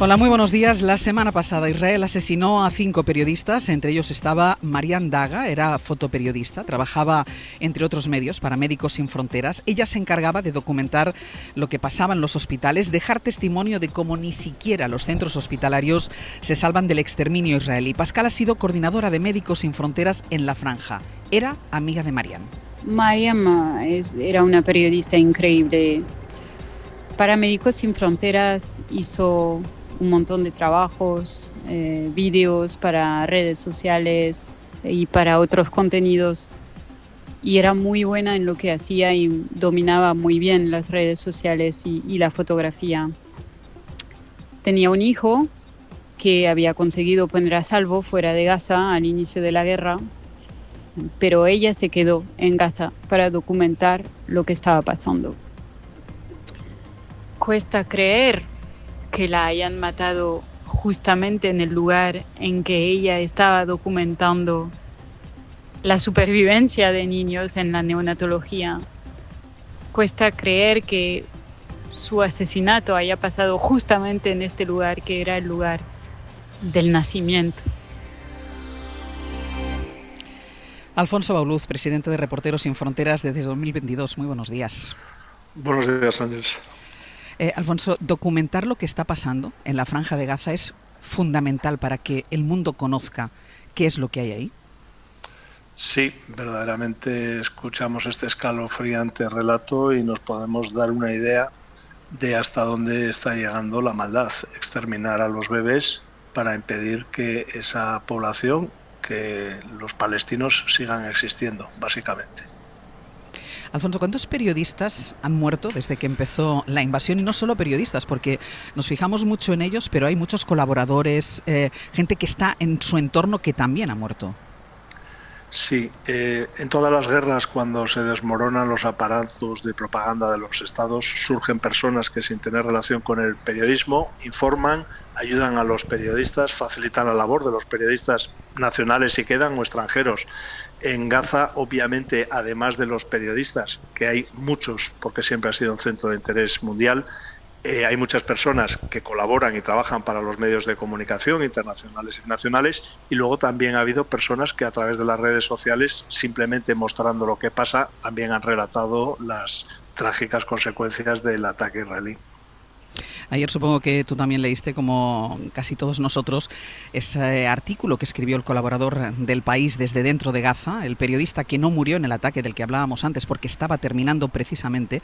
Hola, muy buenos días. La semana pasada Israel asesinó a 5 periodistas, entre ellos estaba Marian Daga, era fotoperiodista, trabajaba entre otros medios para Médicos Sin Fronteras. Ella se encargaba de documentar lo que pasaba en los hospitales, dejar testimonio de cómo ni siquiera los centros hospitalarios se salvan del exterminio israelí. Pascal ha sido coordinadora de Médicos Sin Fronteras en la Franja. Era amiga de Marian. Mariam era una periodista increíble. Para Médicos Sin Fronteras hizo un montón de trabajos, vídeos para redes sociales y para otros contenidos. Y era muy buena en lo que hacía y dominaba muy bien las redes sociales y la fotografía. Tenía un hijo que había conseguido poner a salvo fuera de Gaza al inicio de la guerra, pero ella se quedó en Gaza para documentar lo que estaba pasando. Cuesta creer que la hayan matado justamente en el lugar en que ella estaba documentando la supervivencia de niños en la neonatología. Cuesta creer que su asesinato haya pasado justamente en este lugar, que era el lugar del nacimiento. Alfonso Bauluz, presidente de Reporteros Sin Fronteras desde 2022. Muy buenos días. Buenos días, Ángeles. Alfonso, documentar lo que está pasando en la Franja de Gaza es fundamental para que el mundo conozca qué es lo que hay ahí. Sí, verdaderamente escuchamos este escalofriante relato y nos podemos dar una idea de hasta dónde está llegando la maldad. Exterminar a los bebés para impedir que esa población, que los palestinos, sigan existiendo, básicamente. Alfonso, ¿cuántos periodistas han muerto desde que empezó la invasión? Y no solo periodistas, porque nos fijamos mucho en ellos, pero hay muchos colaboradores, gente que está en su entorno que también ha muerto. Sí, en todas las guerras, cuando se desmoronan los aparatos de propaganda de los estados, surgen personas que, sin tener relación con el periodismo, informan, ayudan a los periodistas, facilitan la labor de los periodistas nacionales si quedan o extranjeros. En Gaza, obviamente, además de los periodistas, que hay muchos, porque siempre ha sido un centro de interés mundial, hay muchas personas que colaboran y trabajan para los medios de comunicación internacionales y nacionales, y luego también ha habido personas que a través de las redes sociales, simplemente mostrando lo que pasa, también han relatado las trágicas consecuencias del ataque israelí. Ayer supongo que tú también leíste, como casi todos nosotros, ese artículo que escribió el colaborador del País desde dentro de Gaza, el periodista que no murió en el ataque del que hablábamos antes porque estaba terminando precisamente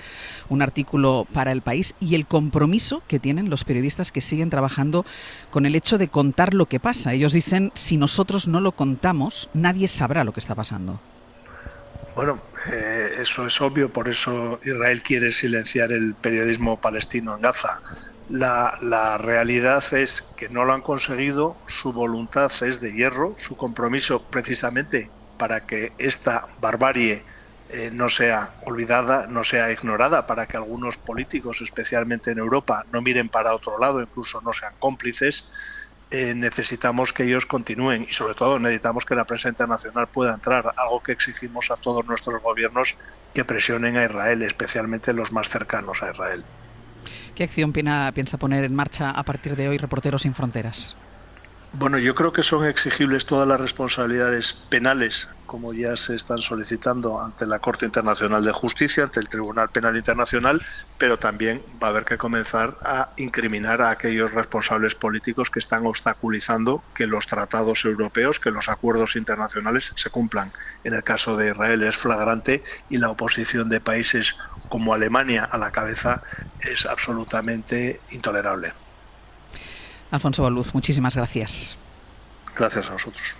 un artículo para el País, y el compromiso que tienen los periodistas que siguen trabajando con el hecho de contar lo que pasa. Ellos dicen, si nosotros no lo contamos, nadie sabrá lo que está pasando. Bueno, eso es obvio, por eso Israel quiere silenciar el periodismo palestino en Gaza. La realidad es que no lo han conseguido, su voluntad es de hierro, su compromiso precisamente para que esta barbarie no sea olvidada, no sea ignorada, para que algunos políticos, especialmente en Europa, no miren para otro lado, incluso no sean cómplices. Necesitamos que ellos continúen y sobre todo necesitamos que la prensa internacional pueda entrar, algo que exigimos a todos nuestros gobiernos, que presionen a Israel, especialmente los más cercanos a Israel. ¿Qué acción piensa poner en marcha a partir de hoy Reporteros Sin Fronteras? Bueno, yo creo que son exigibles todas las responsabilidades penales, como ya se están solicitando ante la Corte Internacional de Justicia, ante el Tribunal Penal Internacional, pero también va a haber que comenzar a incriminar a aquellos responsables políticos que están obstaculizando que los tratados europeos, que los acuerdos internacionales se cumplan. En el caso de Israel es flagrante y la oposición de países como Alemania a la cabeza es absolutamente intolerable. Alfonso Bauluz, muchísimas gracias. Gracias a vosotros.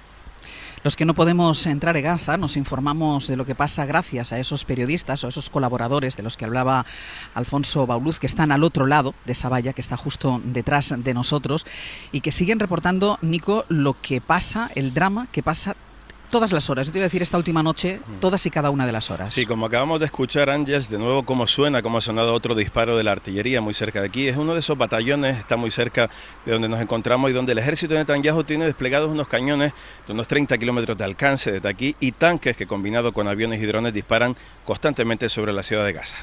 Los que no podemos entrar en Gaza nos informamos de lo que pasa gracias a esos periodistas o a esos colaboradores de los que hablaba Alfonso Bauluz, que están al otro lado de esa valla, que está justo detrás de nosotros, y que siguen reportando, Nico, lo que pasa, el drama que pasa todas las horas. Yo te iba a decir esta última noche, todas y cada una de las horas. Sí, como acabamos de escuchar, Ángels, de nuevo cómo ha sonado otro disparo de la artillería muy cerca de aquí. Es uno de esos batallones, está muy cerca de donde nos encontramos y donde el ejército de Netanyahu tiene desplegados unos cañones de unos 30 kilómetros de alcance desde aquí y tanques que, combinado con aviones y drones, disparan constantemente sobre la ciudad de Gaza.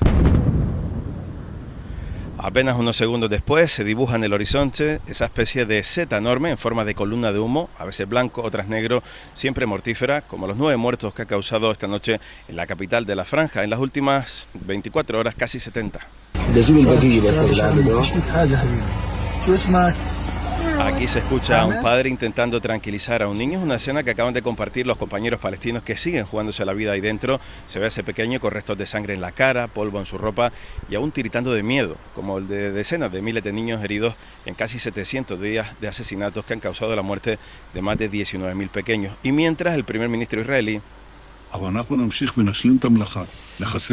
Apenas unos segundos después se dibuja en el horizonte esa especie de seta enorme en forma de columna de humo, a veces blanco, otras negro, siempre mortífera, como los 9 muertos que ha causado esta noche en la capital de la Franja, en las últimas 24 horas, casi 70. Aquí se escucha a un padre intentando tranquilizar a un niño. Es una escena que acaban de compartir los compañeros palestinos que siguen jugándose la vida ahí dentro. Se ve a ese pequeño con restos de sangre en la cara, polvo en su ropa y aún tiritando de miedo, como el de decenas de miles de niños heridos en casi 700 días de asesinatos que han causado la muerte de más de 19.000 pequeños. Y mientras el primer ministro israelí ha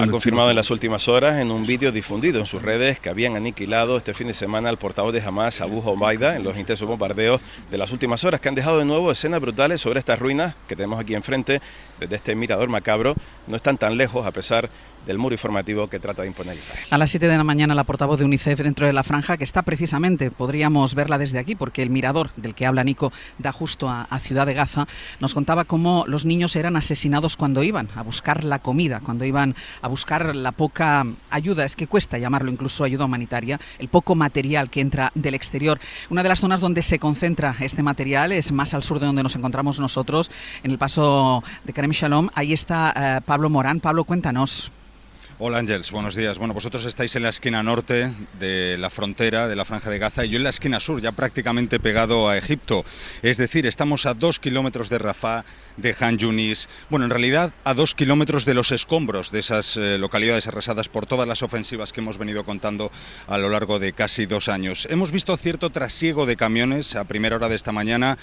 confirmado en las últimas horas en un vídeo difundido en sus redes que habían aniquilado este fin de semana al portavoz de Hamas, Abu Obaida, en los intensos bombardeos de las últimas horas, que han dejado de nuevo escenas brutales sobre estas ruinas que tenemos aquí enfrente, desde este mirador macabro. No están tan lejos a pesar del muro informativo que trata de imponer Israel. A las 7 de la mañana la portavoz de UNICEF dentro de la Franja, que está precisamente, podríamos verla desde aquí, porque el mirador del que habla Nico da justo a Ciudad de Gaza, nos contaba cómo los niños eran asesinados cuando iban a buscar la comida, cuando iban a buscar la poca ayuda, es que cuesta llamarlo incluso ayuda humanitaria, el poco material que entra del exterior. Una de las zonas donde se concentra este material es más al sur de donde nos encontramos nosotros, en el paso de Kerem Shalom. Ahí está Pablo Morán. Pablo, cuéntanos. Hola Ángels, buenos días. Bueno, vosotros estáis en la esquina norte de la frontera de la Franja de Gaza y yo en la esquina sur, ya prácticamente pegado a Egipto. Es decir, estamos a 2 kilómetros de Rafah, de Han Yunis, bueno, en realidad a 2 kilómetros de los escombros de esas localidades arrasadas por todas las ofensivas que hemos venido contando a lo largo de casi 2 años. Hemos visto cierto trasiego de camiones a primera hora de esta mañana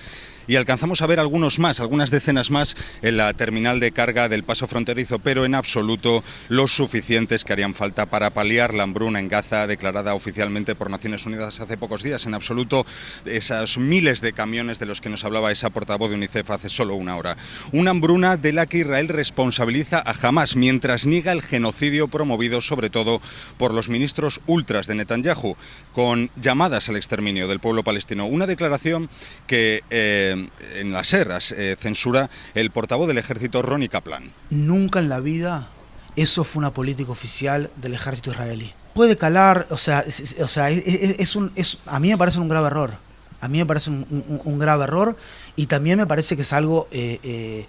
y alcanzamos a ver algunos más, algunas decenas más en la terminal de carga del paso fronterizo, pero en absoluto los suficientes que harían falta para paliar la hambruna en Gaza, declarada oficialmente por Naciones Unidas hace pocos días. En absoluto esos miles de camiones de los que nos hablaba esa portavoz de UNICEF hace solo una hora. Una hambruna de la que Israel responsabiliza a Hamas, mientras niega el genocidio promovido sobre todo por los ministros ultras de Netanyahu, con llamadas al exterminio del pueblo palestino. Una declaración que en las SER censura el portavoz del ejército Roni Kaplan. Nunca en la vida eso fue una política oficial del ejército israelí. Puede calar, a mí me parece un grave error. A mí me parece un grave error y también me parece que es algo, me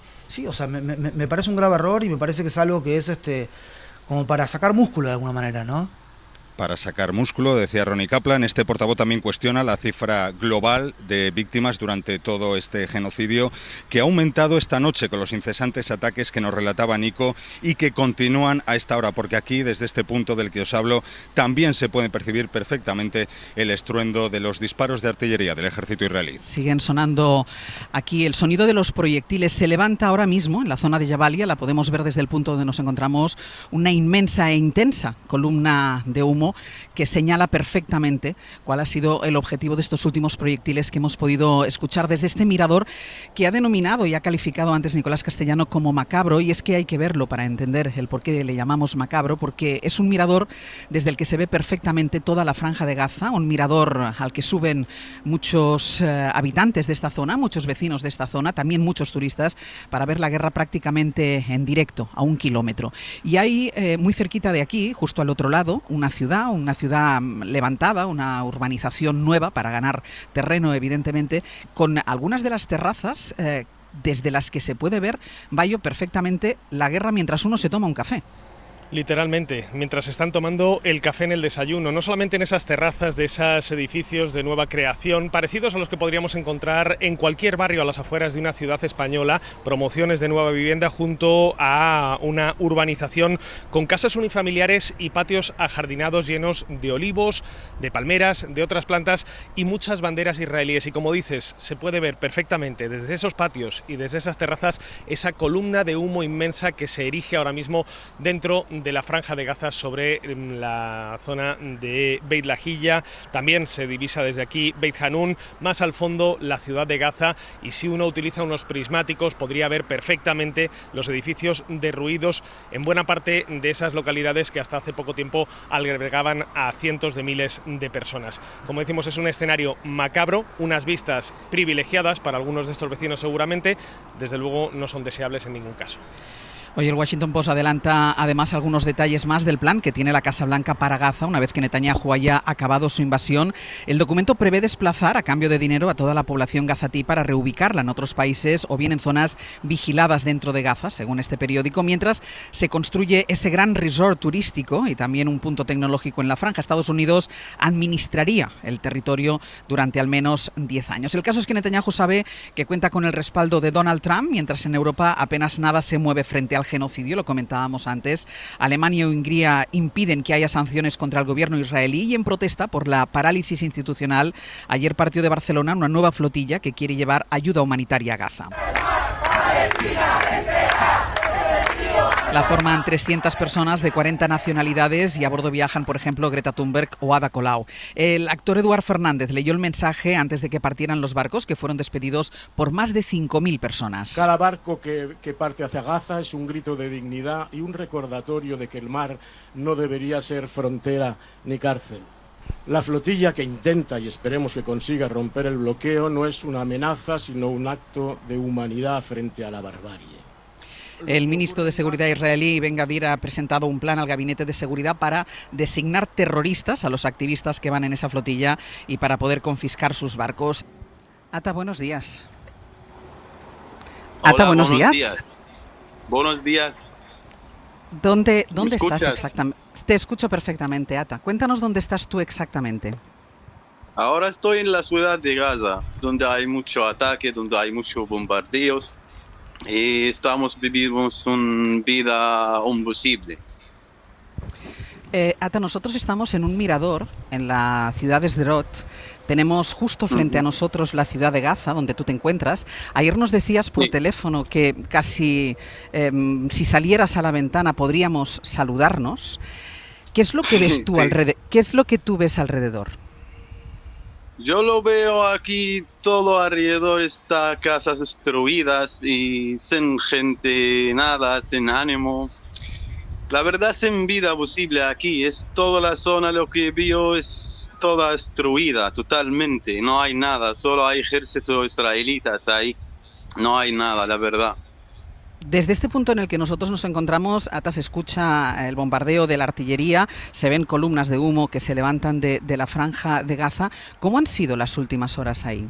parece un grave error y me parece que es algo que es como para sacar músculo de alguna manera, ¿no? Para sacar músculo, decía Roni Kaplan. Este portavoz también cuestiona la cifra global de víctimas durante todo este genocidio, que ha aumentado esta noche con los incesantes ataques que nos relataba Nico y que continúan a esta hora, porque aquí, desde este punto del que os hablo, también se puede percibir perfectamente el estruendo de los disparos de artillería del ejército israelí. Siguen sonando aquí el sonido de los proyectiles. Se levanta ahora mismo en la zona de Jabalia, la podemos ver desde el punto donde nos encontramos, una inmensa e intensa columna de humo que señala perfectamente cuál ha sido el objetivo de estos últimos proyectiles que hemos podido escuchar desde este mirador que ha denominado y ha calificado antes Nicolás Castellano como macabro, y es que hay que verlo para entender el por qué le llamamos macabro, porque es un mirador desde el que se ve perfectamente toda la Franja de Gaza, un mirador al que suben muchos habitantes de esta zona, muchos vecinos de esta zona, también muchos turistas, para ver la guerra prácticamente en directo, a 1 kilómetro. Y hay muy cerquita de aquí, justo al otro lado, una ciudad levantada, una urbanización nueva para ganar terreno, evidentemente, con algunas de las terrazas desde las que se puede ver, Bayo, perfectamente la guerra mientras uno se toma un café. Literalmente, mientras están tomando el café en el desayuno, no solamente en esas terrazas de esos edificios de nueva creación, parecidos a los que podríamos encontrar en cualquier barrio a las afueras de una ciudad española, promociones de nueva vivienda junto a una urbanización con casas unifamiliares y patios ajardinados llenos de olivos, de palmeras, de otras plantas y muchas banderas israelíes. Y como dices, se puede ver perfectamente desde esos patios y desde esas terrazas esa columna de humo inmensa que se erige ahora mismo dentro de la Franja de Gaza sobre la zona de Beit Lahilla. También se divisa desde aquí Beit Hanun, más al fondo la ciudad de Gaza, y si uno utiliza unos prismáticos podría ver perfectamente los edificios derruidos en buena parte de esas localidades que hasta hace poco tiempo albergaban a cientos de miles de personas. Como decimos, es un escenario macabro, unas vistas privilegiadas para algunos de estos vecinos seguramente, desde luego no son deseables en ningún caso. Hoy el Washington Post adelanta además algunos detalles más del plan que tiene la Casa Blanca para Gaza una vez que Netanyahu haya acabado su invasión. El documento prevé desplazar a cambio de dinero a toda la población gazatí para reubicarla en otros países o bien en zonas vigiladas dentro de Gaza, según este periódico, mientras se construye ese gran resort turístico y también un punto tecnológico en la franja. Estados Unidos administraría el territorio durante al menos 10 años. El caso es que Netanyahu sabe que cuenta con el respaldo de Donald Trump, mientras en Europa apenas nada se mueve frente al genocidio, lo comentábamos antes. Alemania y Hungría impiden que haya sanciones contra el gobierno israelí y en protesta por la parálisis institucional, ayer partió de Barcelona una nueva flotilla que quiere llevar ayuda humanitaria a Gaza. La forman 300 personas de 40 nacionalidades y a bordo viajan, por ejemplo, Greta Thunberg o Ada Colau. El actor Eduard Fernández leyó el mensaje antes de que partieran los barcos, que fueron despedidos por más de 5.000 personas. Cada barco que parte hacia Gaza es un grito de dignidad y un recordatorio de que el mar no debería ser frontera ni cárcel. La flotilla que intenta y esperemos que consiga romper el bloqueo no es una amenaza, sino un acto de humanidad frente a la barbarie. El ministro de Seguridad israelí, Ben Gvir, ha presentado un plan al Gabinete de Seguridad para designar terroristas a los activistas que van en esa flotilla y para poder confiscar sus barcos. Ata, buenos días. Hola, Ata, buenos días. Buenos días. ¿Dónde estás exactamente? Te escucho perfectamente, Ata. Cuéntanos dónde estás tú exactamente. Ahora estoy en la ciudad de Gaza, donde hay mucho ataque, donde hay muchos bombardeos. Y vivimos una vida imposible. Ata, nosotros estamos en un mirador en la ciudad de Sderot. Tenemos justo frente a nosotros la ciudad de Gaza, donde tú te encuentras. Ayer nos decías por teléfono que casi si salieras a la ventana podríamos saludarnos. ¿Qué es lo que ves tú alrededor? ¿Qué es lo que tú ves alrededor? Yo lo veo aquí, todo alrededor está casas destruidas y sin gente, nada, sin ánimo. La verdad, sin vida posible aquí, es toda la zona, lo que veo es toda destruida totalmente, no hay nada, solo hay ejércitos israelitas ahí, no hay nada, la verdad. Desde este punto en el que nosotros nos encontramos, Ata, se escucha el bombardeo de la artillería, se ven columnas de humo que se levantan de la franja de Gaza. ¿Cómo han sido las últimas horas ahí?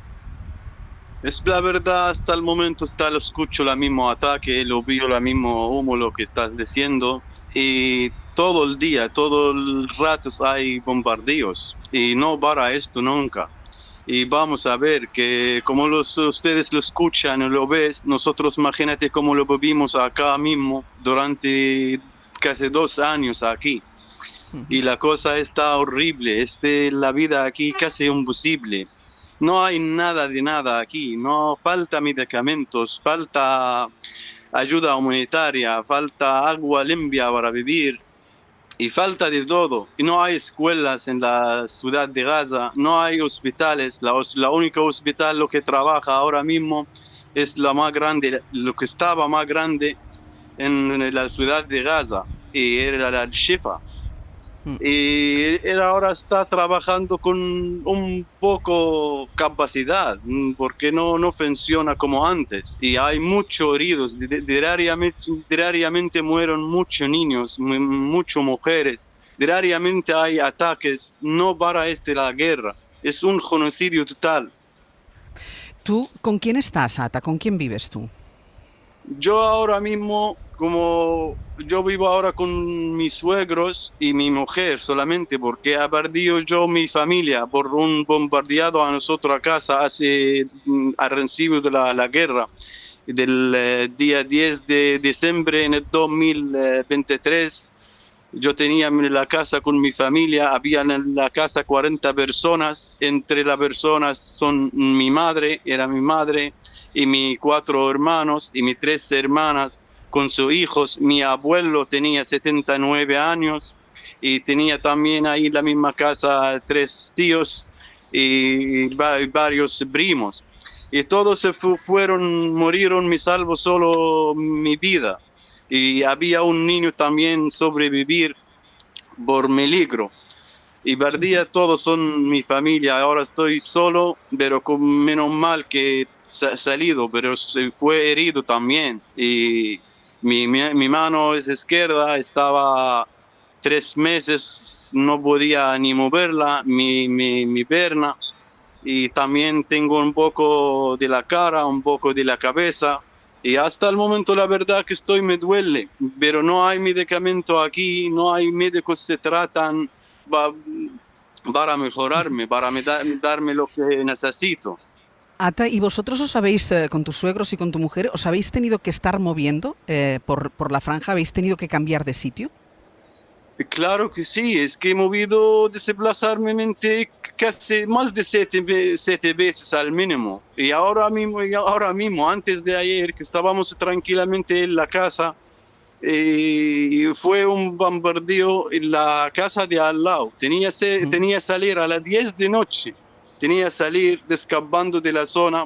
Es la verdad, hasta el momento lo escucho el mismo ataque, lo veo el mismo humo, lo que estás diciendo. Y todo el día, todo el rato hay bombardeos y no para esto nunca. Y vamos a ver que como ustedes lo escuchan o lo ves, nosotros imagínate cómo lo vivimos acá mismo durante casi 2 años aquí. Y la cosa está horrible, la vida aquí casi imposible. No hay nada de nada aquí, no falta medicamentos, falta ayuda humanitaria, falta agua limpia para vivir. Y falta de todo. Y no hay escuelas en la ciudad de Gaza, no hay hospitales. La única hospital lo que trabaja ahora mismo es la más grande, lo que estaba más grande en la ciudad de Gaza, y era el Shifa. Y él ahora está trabajando con un poco capacidad, porque no funciona como antes. Y hay muchos heridos, diariamente mueren muchos niños, muchas mujeres. Diariamente hay ataques, no para la guerra, es un genocidio total. ¿Tú con quién estás, Ata? ¿Con quién vives tú? Yo ahora mismo, yo vivo ahora con mis suegros y mi mujer solamente, porque ha perdido mi familia por un bombardeado a nosotros a casa al principio de la guerra, del día 10 de diciembre en el 2023. Yo tenía en la casa con mi familia, había en la casa 40 personas, entre las personas son era mi madre, y mis 4 hermanos y mis 3 hermanas con sus hijos. Mi abuelo tenía 79 años y tenía también ahí en la misma casa 3 tíos y varios primos. Y todos murieron, me salvo solo mi vida. Y había un niño también sobrevivir por milagro. Y perdía todos son mi familia. Ahora estoy solo, pero menos mal que salido, pero se fue herido también. Y Mi mano es izquierda, estaba 3 meses, no podía ni moverla, mi pierna. Y también tengo un poco de la cara, un poco de la cabeza. Y hasta el momento la verdad que me duele, pero no hay medicamento aquí, no hay médicos se tratan para mejorarme, para darme lo que necesito. Ata, ¿y vosotros os habéis, con tus suegros y con tu mujer, os habéis tenido que estar moviendo por la franja? ¿Habéis tenido que cambiar de sitio? Claro que sí, es que he movido desplazarme casi más de 7 veces al mínimo. Y ahora mismo, antes de ayer, que estábamos tranquilamente en la casa, fue un bombardeo en la casa de al lado. Tenía que salir a las 10 de noche. Tenía que salir escapando de la zona,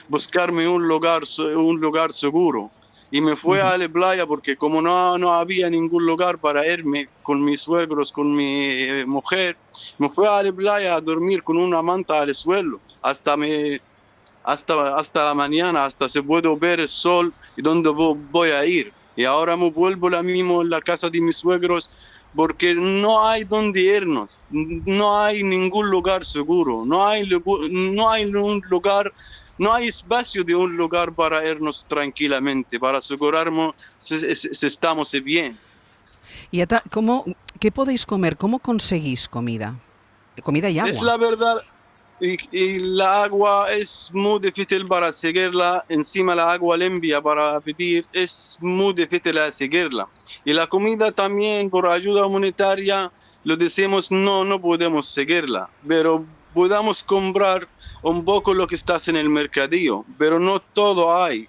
buscarme un lugar seguro. Y me fui a la playa porque como no había ningún lugar para irme con mis suegros, con mi mujer, me fui a la playa a dormir con una manta al suelo hasta la mañana, hasta se puede ver el sol y dónde voy a ir. Y ahora me vuelvo mismo en la casa de mis suegros porque no hay dónde irnos, no hay ningún lugar seguro, no hay un lugar. No hay espacio de un lugar para irnos tranquilamente, para asegurarnos si estamos bien. Y Ata, ¿qué podéis comer? ¿Cómo conseguís comida? Comida y agua. Es la verdad, y la agua es muy difícil para seguirla. Encima la agua limpia para beber es muy difícil de seguirla. Y la comida también, por ayuda humanitaria, lo decimos, no podemos seguirla, pero podemos comprar un poco lo que está en el mercadillo, pero no todo hay,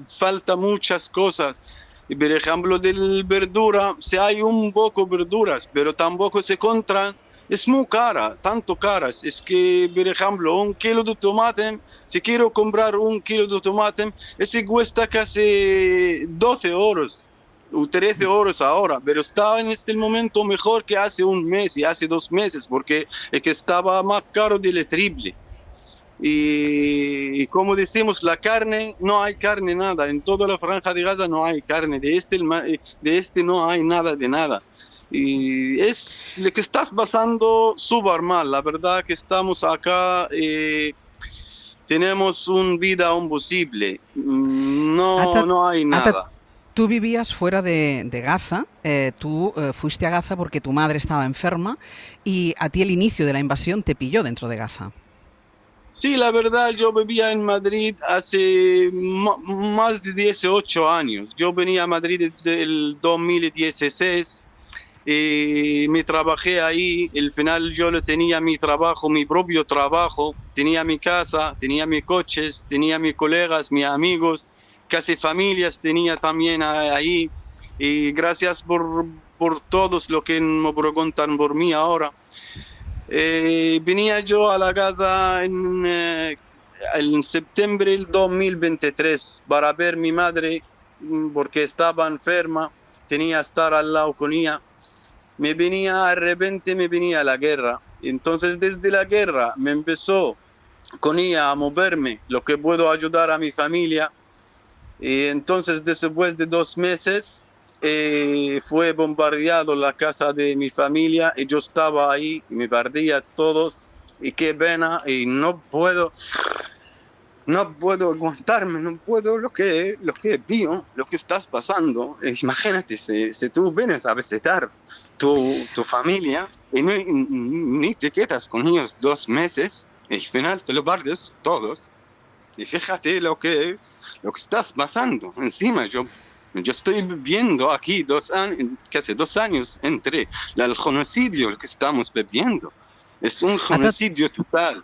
falta muchas cosas. Y por ejemplo, de verdura, si hay un poco verduras, pero tampoco se encuentran, es muy cara, tanto caras. Es que, por ejemplo, 1 kilo de tomate, si quiero comprar 1 kilo de tomate, ese cuesta casi 12 euros. O 13 euros ahora, pero está en este momento mejor que hace un mes y hace 2 meses, porque es que estaba más caro del triple. Y como decimos, la carne, no hay carne nada, en toda la franja de Gaza no hay carne, de este no hay nada de nada. Y es lo que estás pasando súper mal, la verdad que estamos acá, tenemos una vida imposible, no hay nada. Tú vivías fuera de Gaza, tú fuiste a Gaza porque tu madre estaba enferma y a ti el inicio de la invasión te pilló dentro de Gaza. Sí, la verdad, yo vivía en Madrid hace más de 18 años. Yo venía a Madrid desde el 2016 y me trabajé ahí. Al final yo tenía mi trabajo, mi propio trabajo. Tenía mi casa, tenía mis coches, tenía mis colegas, mis amigos, casi familias tenía también ahí. Y gracias por todos lo que me preguntan por mí ahora. Venía yo a la casa en septiembre del 2023 para ver a mi madre porque estaba enferma, tenía que estar al lado con ella. De repente me venía la guerra. Entonces desde la guerra me empezó con ella a moverme, lo que puedo ayudar a mi familia. Y entonces después de 2 meses fue bombardeado la casa de mi familia y yo estaba ahí, me perdía todos y qué pena y no puedo aguantarme, no puedo lo que vio, lo que estás pasando. Imagínate si tú vienes a visitar tu familia y ni te quedas con ellos 2 meses y al final te lo pierdes todos y fíjate lo que estás pasando. Encima yo estoy viviendo aquí 2 años, casi 2 años entre el genocidio que estamos viviendo. Es un genocidio total.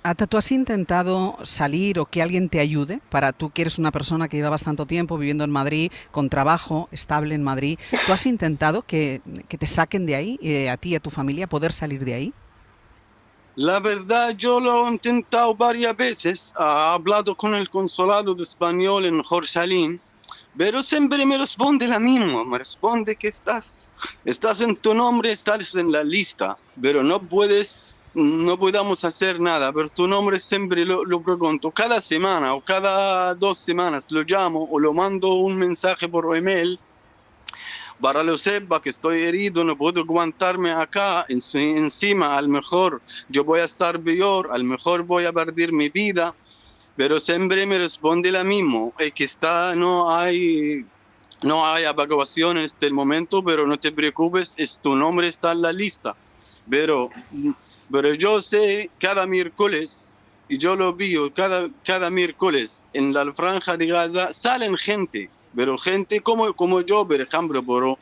Ata, ¿tú has intentado salir o que alguien te ayude? Tú que eres una persona que llevabas tanto tiempo viviendo en Madrid, con trabajo estable en Madrid, ¿tú has intentado que te saquen de ahí, a ti y a tu familia, poder salir de ahí? La verdad, yo lo he intentado varias veces. He hablado con el consulado de español en Jerusalén, pero siempre me responde la misma. Me responde que estás en tu nombre, estás en la lista, pero no puedes no podamos hacer nada, pero tu nombre siempre lo pregunto. Cada semana o cada 2 semanas lo llamo o lo mando un mensaje por email para lo sepa que estoy herido, no puedo aguantarme acá, encima, a lo mejor yo voy a estar peor, a lo mejor voy a perder mi vida, pero siempre me responde la mismo, es que no hay evacuación en este momento, pero no te preocupes, tu nombre está en la lista. Pero yo sé, cada miércoles, y yo lo veo, cada miércoles en la franja de Gaza salen gente, pero gente como yo, por ejemplo, por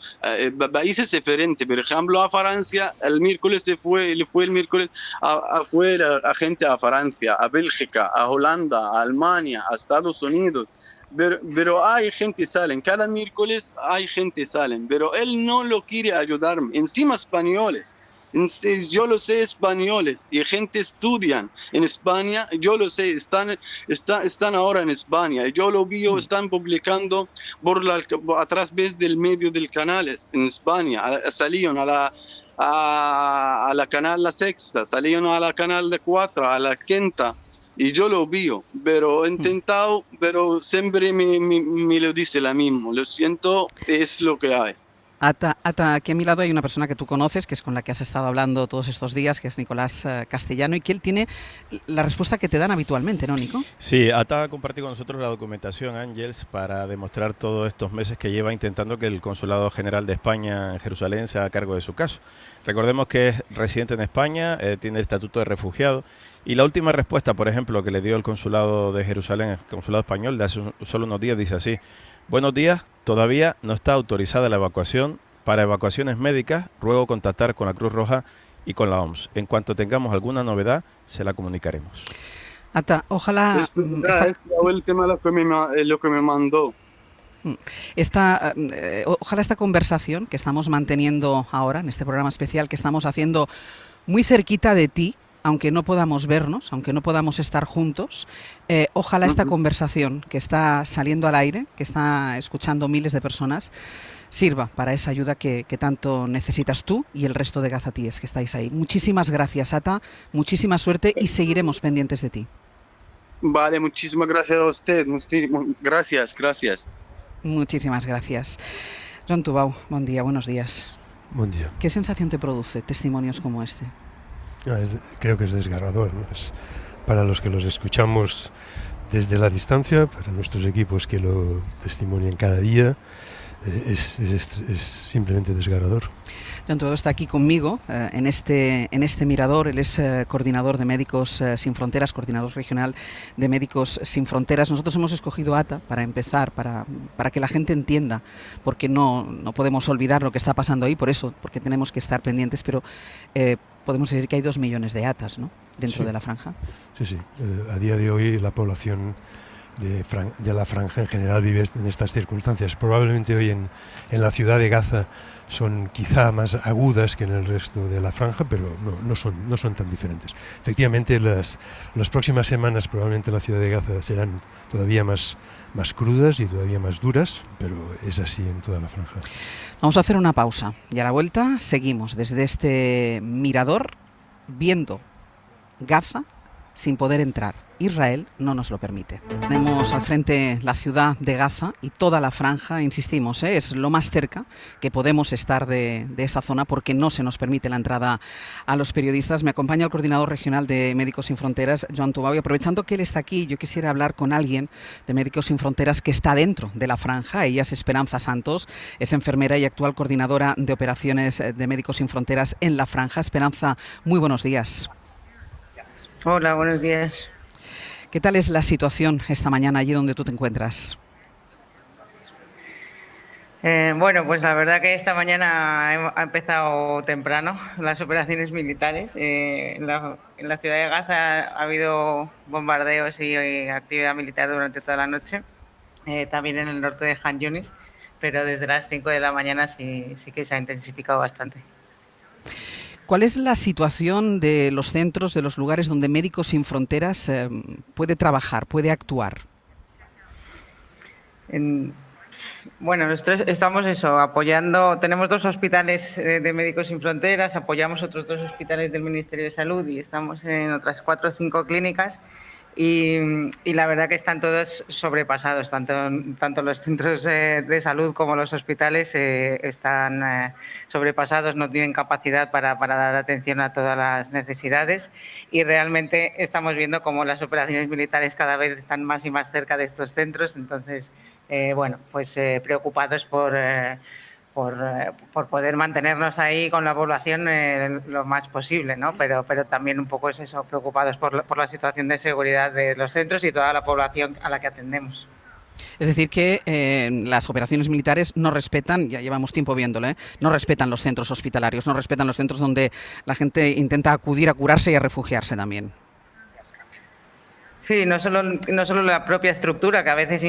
países diferentes. Por ejemplo, a Francia, el miércoles fue el miércoles fue la gente a Francia, a Bélgica, a Holanda, a Alemania, a Estados Unidos. Pero hay gente salen, cada miércoles hay gente salen, pero él no lo quiere ayudarme. Encima españoles. Yo lo sé, españoles, y gente estudian en España, yo lo sé, están ahora en España, yo lo vi, están publicando a través del medio del canales en España, salieron a la canal La Sexta, salieron a la canal de 4, a la Quinta, y yo lo vi, pero he intentado, pero siempre me lo dice la misma, lo siento, es lo que hay. Ata, aquí a mi lado hay una persona que tú conoces, que es con la que has estado hablando todos estos días, que es Nicolás Castellano, y que él tiene la respuesta que te dan habitualmente, ¿no, Nico? Sí, Ata ha compartido con nosotros la documentación, Ángels, para demostrar todos estos meses que lleva intentando que el Consulado General de España en Jerusalén se haga cargo de su caso. Recordemos que es residente en España, tiene el estatuto de refugiado, y la última respuesta, por ejemplo, que le dio el Consulado de Jerusalén, el Consulado Español, de hace solo unos días, dice así: buenos días, todavía no está autorizada la evacuación. Para evacuaciones médicas, ruego contactar con la Cruz Roja y con la OMS. En cuanto tengamos alguna novedad, se la comunicaremos. Ata, ojalá... Es el tema lo que me mandó. Ojalá esta conversación que estamos manteniendo ahora, en este programa especial que estamos haciendo muy cerquita de ti, aunque no podamos vernos, aunque no podamos estar juntos, ojalá esta conversación que está saliendo al aire, que está escuchando miles de personas, sirva para esa ayuda que tanto necesitas tú y el resto de gazatíes que estáis ahí. Muchísimas gracias, Ata, muchísima suerte y seguiremos pendientes de ti. Vale, muchísimas gracias a usted, gracias. Muchísimas gracias. Joan Tubau, buen día, buenos días. Buen día. ¿Qué sensación te produce testimonios como este? Creo que es desgarrador, ¿no? Es para los que los escuchamos desde la distancia, para nuestros equipos que lo testimonian cada día, es simplemente desgarrador. Joan Tubau está aquí conmigo en este mirador. Él es coordinador de Médicos Sin Fronteras, coordinador regional de Médicos Sin Fronteras. Nosotros hemos escogido Ata para empezar, para que la gente entienda, porque no podemos olvidar lo que está pasando ahí, porque tenemos que estar pendientes, pero podemos decir que hay 2 millones de Atas, ¿no?, dentro de la franja. Sí. A día de hoy la población de la franja en general vive en estas circunstancias. Probablemente hoy en la ciudad de Gaza son quizá más agudas que en el resto de la franja, pero no son tan diferentes. Efectivamente, las próximas semanas probablemente en la ciudad de Gaza serán todavía más crudas y todavía más duras, pero es así en toda la franja. Vamos a hacer una pausa y a la vuelta seguimos desde este mirador viendo Gaza sin poder entrar. Israel no nos lo permite. Tenemos al frente la ciudad de Gaza y toda la franja, insistimos, es lo más cerca que podemos estar de esa zona porque no se nos permite la entrada a los periodistas. Me acompaña el coordinador regional de Médicos Sin Fronteras, Joan Tubau, y aprovechando que él está aquí, yo quisiera hablar con alguien de Médicos Sin Fronteras que está dentro de la franja. Ella es Esperanza Santos, es enfermera y actual coordinadora de operaciones de Médicos Sin Fronteras en la franja. Esperanza, muy buenos días. Hola, buenos días. ¿Qué tal es la situación esta mañana allí donde tú te encuentras? Bueno, pues la verdad que esta mañana ha empezado temprano las operaciones militares. En la ciudad de Gaza ha habido bombardeos y actividad militar durante toda la noche, también en el norte de Han Yunis, pero desde las 5 de la mañana sí que se ha intensificado bastante. ¿Cuál es la situación de los centros, de los lugares donde Médicos Sin Fronteras puede trabajar, puede actuar? Bueno, nosotros estamos apoyando, tenemos 2 hospitales de Médicos Sin Fronteras, apoyamos otros 2 hospitales del Ministerio de Salud y estamos en otras 4 o 5 clínicas y la verdad que están todos sobrepasados, tanto los centros de salud como los hospitales están sobrepasados, no tienen capacidad para dar atención a todas las necesidades y realmente estamos viendo cómo las operaciones militares cada vez están más y más cerca de estos centros, entonces preocupados por poder mantenernos ahí con la población lo más posible, ¿no? Pero también un poco es eso, preocupados por la situación de seguridad de los centros y toda la población a la que atendemos. Es decir, que las operaciones militares no respetan, ya llevamos tiempo viéndolo, no respetan los centros hospitalarios, no respetan los centros donde la gente intenta acudir a curarse y a refugiarse también. Sí, no solo la propia estructura, que a veces,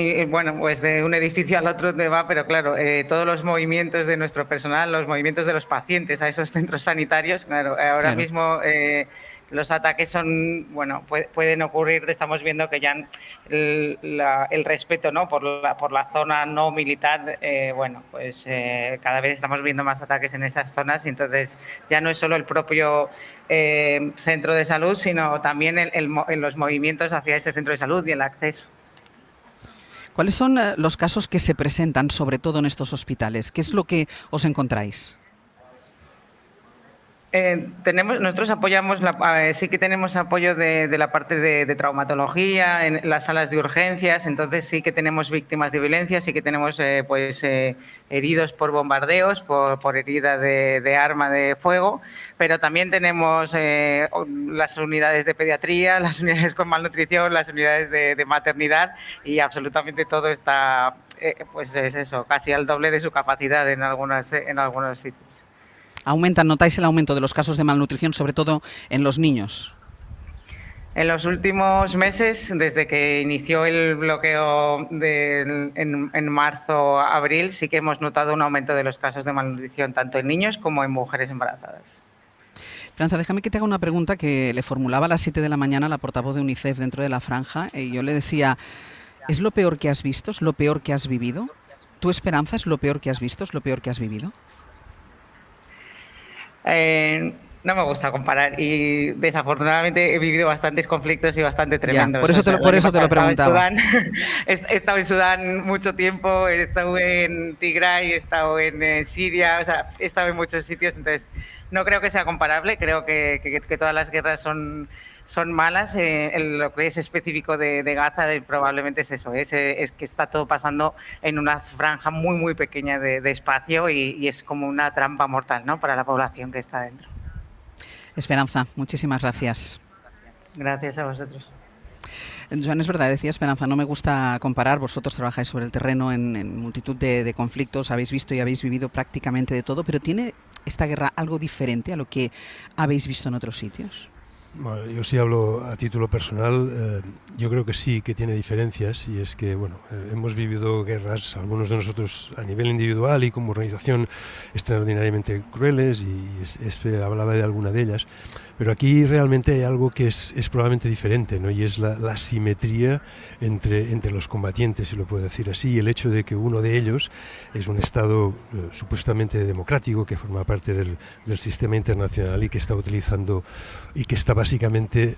pues de un edificio al otro te va, pero claro, todos los movimientos de nuestro personal, los movimientos de los pacientes a esos centros sanitarios, claro, ahora mismo los ataques pueden ocurrir, estamos viendo que ya el respeto, ¿no? por la zona no militar, cada vez estamos viendo más ataques en esas zonas y entonces ya no es solo el propio centro de salud, sino también en los movimientos hacia ese centro de salud y el acceso. ¿Cuáles son los casos que se presentan, sobre todo en estos hospitales? ¿Qué es lo que os encontráis? Nosotros apoyamos, sí que tenemos apoyo de la parte de traumatología, en las salas de urgencias, entonces sí que tenemos víctimas de violencia, sí que tenemos heridos por bombardeos, por herida de arma de fuego, pero también tenemos las unidades de pediatría, las unidades con malnutrición, las unidades de maternidad y absolutamente todo está, casi al doble de su capacidad en algunos sitios. ¿Notáis el aumento de los casos de malnutrición, sobre todo en los niños? En los últimos meses, desde que inició el bloqueo en marzo-abril, sí que hemos notado un aumento de los casos de malnutrición, tanto en niños como en mujeres embarazadas. Esperanza, déjame que te haga una pregunta que le formulaba a las 7 de la mañana la portavoz de UNICEF dentro de la franja, y yo le decía, ¿es lo peor que has visto? ¿Es lo peor que has vivido? ¿Tu Esperanza es lo peor que has visto? ¿Es lo peor que has vivido? No me gusta comparar y desafortunadamente he vivido bastantes conflictos y bastante tremendos. Ya, por eso te lo preguntaba. He estado en Sudán mucho tiempo, he estado en Tigray, he estado en Siria, he estado en muchos sitios, entonces no creo que sea comparable, creo que todas las guerras son malas. Lo que es específico de Gaza probablemente es eso, es que está todo pasando en una franja muy muy pequeña de espacio y es como una trampa mortal, ¿no? Para la población que está dentro. Esperanza, muchísimas gracias. Gracias a vosotros. Joan, es verdad, decía Esperanza, no me gusta comparar, vosotros trabajáis sobre el terreno en multitud de conflictos, habéis visto y habéis vivido prácticamente de todo, pero ¿tiene esta guerra algo diferente a lo que habéis visto en otros sitios? Bueno, yo sí hablo a título personal, yo creo que sí que tiene diferencias y es que hemos vivido guerras, algunos de nosotros a nivel individual y como organización extraordinariamente crueles y hablaba de alguna de ellas, pero aquí realmente hay algo que es probablemente diferente, ¿no? Y es la simetría entre los combatientes, si lo puedo decir así, y el hecho de que uno de ellos es un Estado supuestamente democrático que forma parte del sistema internacional y que está utilizando y que está básicamente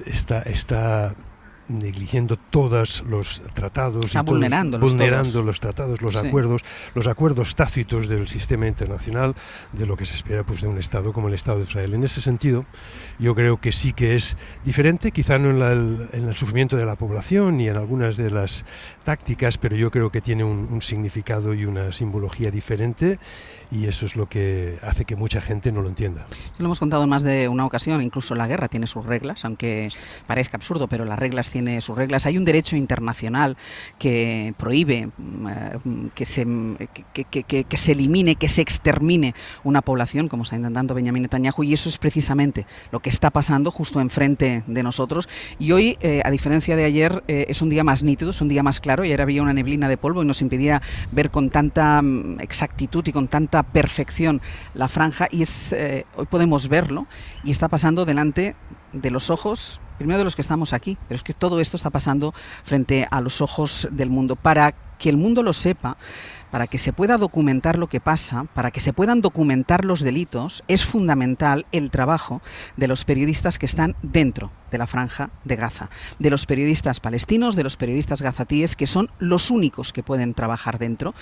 está negligiendo todos los tratados, está vulnerando los tratados, los acuerdos tácitos del sistema internacional, de lo que se espera de un Estado como el Estado de Israel. En ese sentido, yo creo que sí que es diferente, quizá no en el sufrimiento de la población ni en algunas de las tácticas, pero yo creo que tiene un significado y una simbología diferente y eso es lo que hace que mucha gente no lo entienda. Se lo hemos contado en más de una ocasión, incluso la guerra tiene sus reglas, aunque parezca absurdo, pero las reglas tiene sus reglas. Hay un derecho internacional que prohíbe que se elimine, que se extermine una población, como está intentando Benjamin Netanyahu, y eso es precisamente lo que está pasando justo enfrente de nosotros. Y hoy, a diferencia de ayer, es un día más nítido, es un día más claro. Ayer había una neblina de polvo y nos impedía ver con tanta exactitud y con tanta perfección la franja, y hoy podemos verlo y está pasando delante de los ojos primero de los que estamos aquí, pero es que todo esto está pasando frente a los ojos del mundo. Para que el mundo lo sepa, para que se pueda documentar lo que pasa, para que se puedan documentar los delitos, es fundamental el trabajo de los periodistas que están dentro de la Franja de Gaza, de los periodistas palestinos, de los periodistas gazatíes, que son los únicos que pueden trabajar dentro,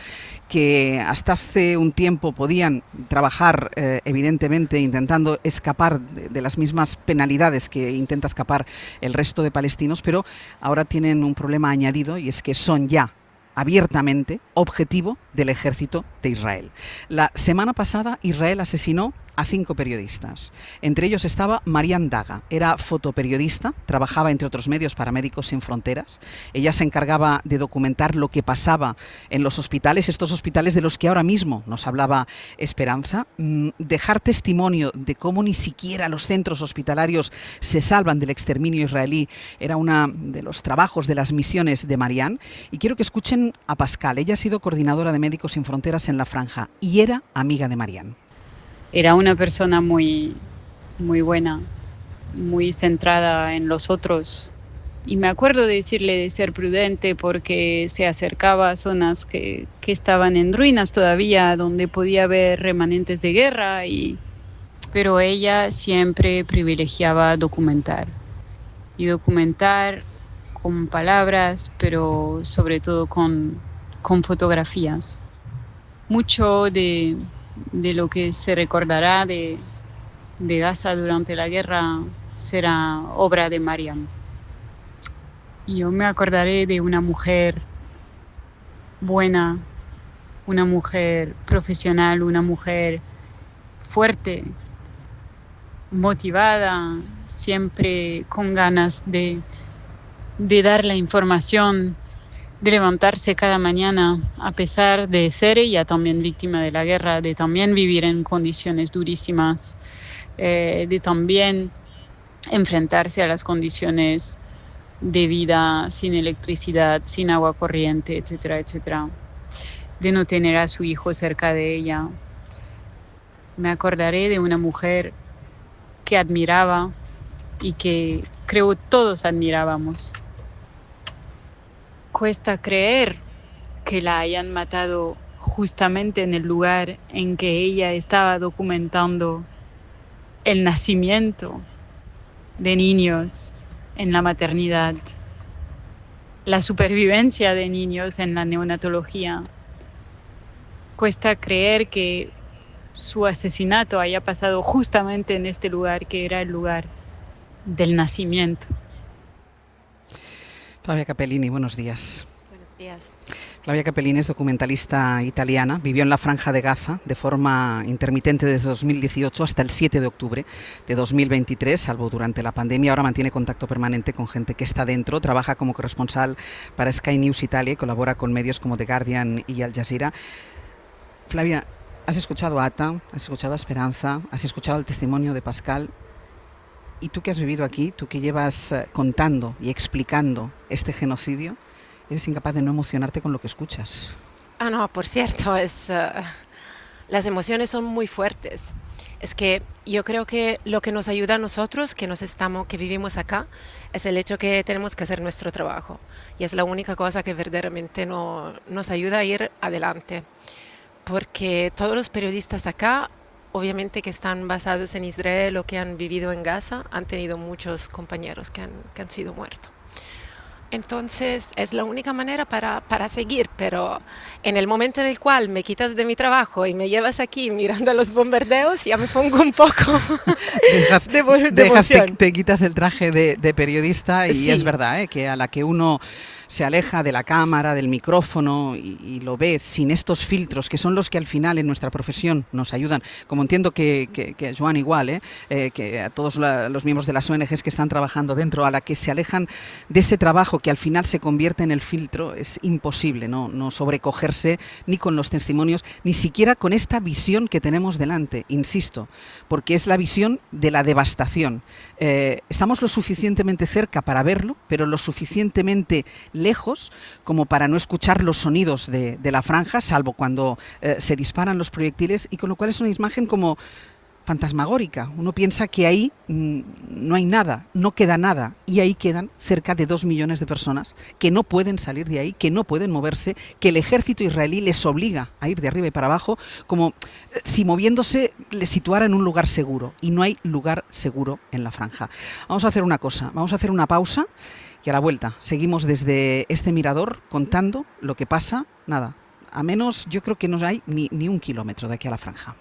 que hasta hace un tiempo podían trabajar evidentemente intentando escapar de las mismas penalidades que intenta escapar el resto de palestinos, pero ahora tienen un problema añadido, y es que son ya abiertamente objetivo del ejército de Israel. La semana pasada Israel asesinó a 5 periodistas. Entre ellos estaba Marian Daga. Era fotoperiodista, trabajaba entre otros medios para Médicos Sin Fronteras. Ella se encargaba de documentar lo que pasaba en los hospitales, estos hospitales de los que ahora mismo nos hablaba Esperanza. Dejar testimonio de cómo ni siquiera los centros hospitalarios se salvan del exterminio israelí era uno de los trabajos, de las misiones de Marian. Y quiero que escuchen a Pascal. Ella ha sido coordinadora de Médicos Sin Fronteras en la Franja y era amiga de Marian. Era una persona muy buena, muy centrada en los otros. Y me acuerdo de decirle de ser prudente porque se acercaba a zonas que estaban en ruinas todavía, donde podía haber remanentes de guerra. Pero ella siempre privilegiaba documentar. Y documentar con palabras, pero sobre todo con fotografías. Mucho de lo que se recordará de Gaza durante la guerra será obra de Marian. Y yo me acordaré de una mujer buena, una mujer profesional, una mujer fuerte, motivada, siempre con ganas de dar la información, de levantarse cada mañana a pesar de ser ella también víctima de la guerra, de también vivir en condiciones durísimas, de también enfrentarse a las condiciones de vida sin electricidad, sin agua corriente, etcétera, etcétera, de no tener a su hijo cerca de ella. Me acordaré de una mujer que admiraba y que creo todos admirábamos. Cuesta creer que la hayan matado justamente en el lugar en que ella estaba documentando el nacimiento de niños en la maternidad, la supervivencia de niños en la neonatología. Cuesta creer que su asesinato haya pasado justamente en este lugar, que era el lugar del nacimiento. Flavia Capellini, buenos días. Buenos días. Flavia Capellini es documentalista italiana, vivió en la Franja de Gaza de forma intermitente desde 2018 hasta el 7 de octubre de 2023, salvo durante la pandemia. Ahora mantiene contacto permanente con gente que está dentro, trabaja como corresponsal para Sky News Italia y colabora con medios como The Guardian y Al Jazeera. Flavia, has escuchado a Ata, has escuchado a Esperanza, has escuchado el testimonio de Pascal. Y tú que has vivido aquí, tú que llevas contando y explicando este genocidio, eres incapaz de no emocionarte con lo que escuchas. Ah, no, por cierto, las emociones son muy fuertes. Es que yo creo que lo que nos ayuda a nosotros, que vivimos acá, es el hecho que tenemos que hacer nuestro trabajo. Y es la única cosa que verdaderamente nos ayuda a ir adelante. Porque todos los periodistas acá, obviamente que están basados en Israel o que han vivido en Gaza, han tenido muchos compañeros que han sido muertos. Entonces es la única manera para seguir, pero en el momento en el cual me quitas de mi trabajo y me llevas aquí mirando los bombardeos, ya me pongo un poco de emoción. Te quitas el traje de periodista y sí. Es verdad que a la que uno se aleja de la cámara, del micrófono y lo ve sin estos filtros que son los que al final en nuestra profesión nos ayudan, como entiendo que a Joan igual, que a todos los miembros de las ONGs que están trabajando dentro, a la que se alejan de ese trabajo que al final se convierte en el filtro, es imposible no sobrecogerse ni con los testimonios, ni siquiera con esta visión que tenemos delante, insisto, porque es la visión de la devastación. Estamos lo suficientemente cerca para verlo, pero lo suficientemente lejos como para no escuchar los sonidos de la franja, salvo cuando se disparan los proyectiles, y con lo cual es una imagen como fantasmagórica. Uno piensa que ahí no hay nada, no queda nada, y ahí quedan cerca de 2 millones de personas que no pueden salir de ahí, que no pueden moverse, que el ejército israelí les obliga a ir de arriba y para abajo, como si moviéndose les situara en un lugar seguro, y no hay lugar seguro en la franja. Vamos a hacer una cosa, vamos a hacer una pausa, y a la vuelta seguimos desde este mirador contando lo que pasa, nada, a menos yo creo que no hay ni 1 kilómetro de aquí a la franja.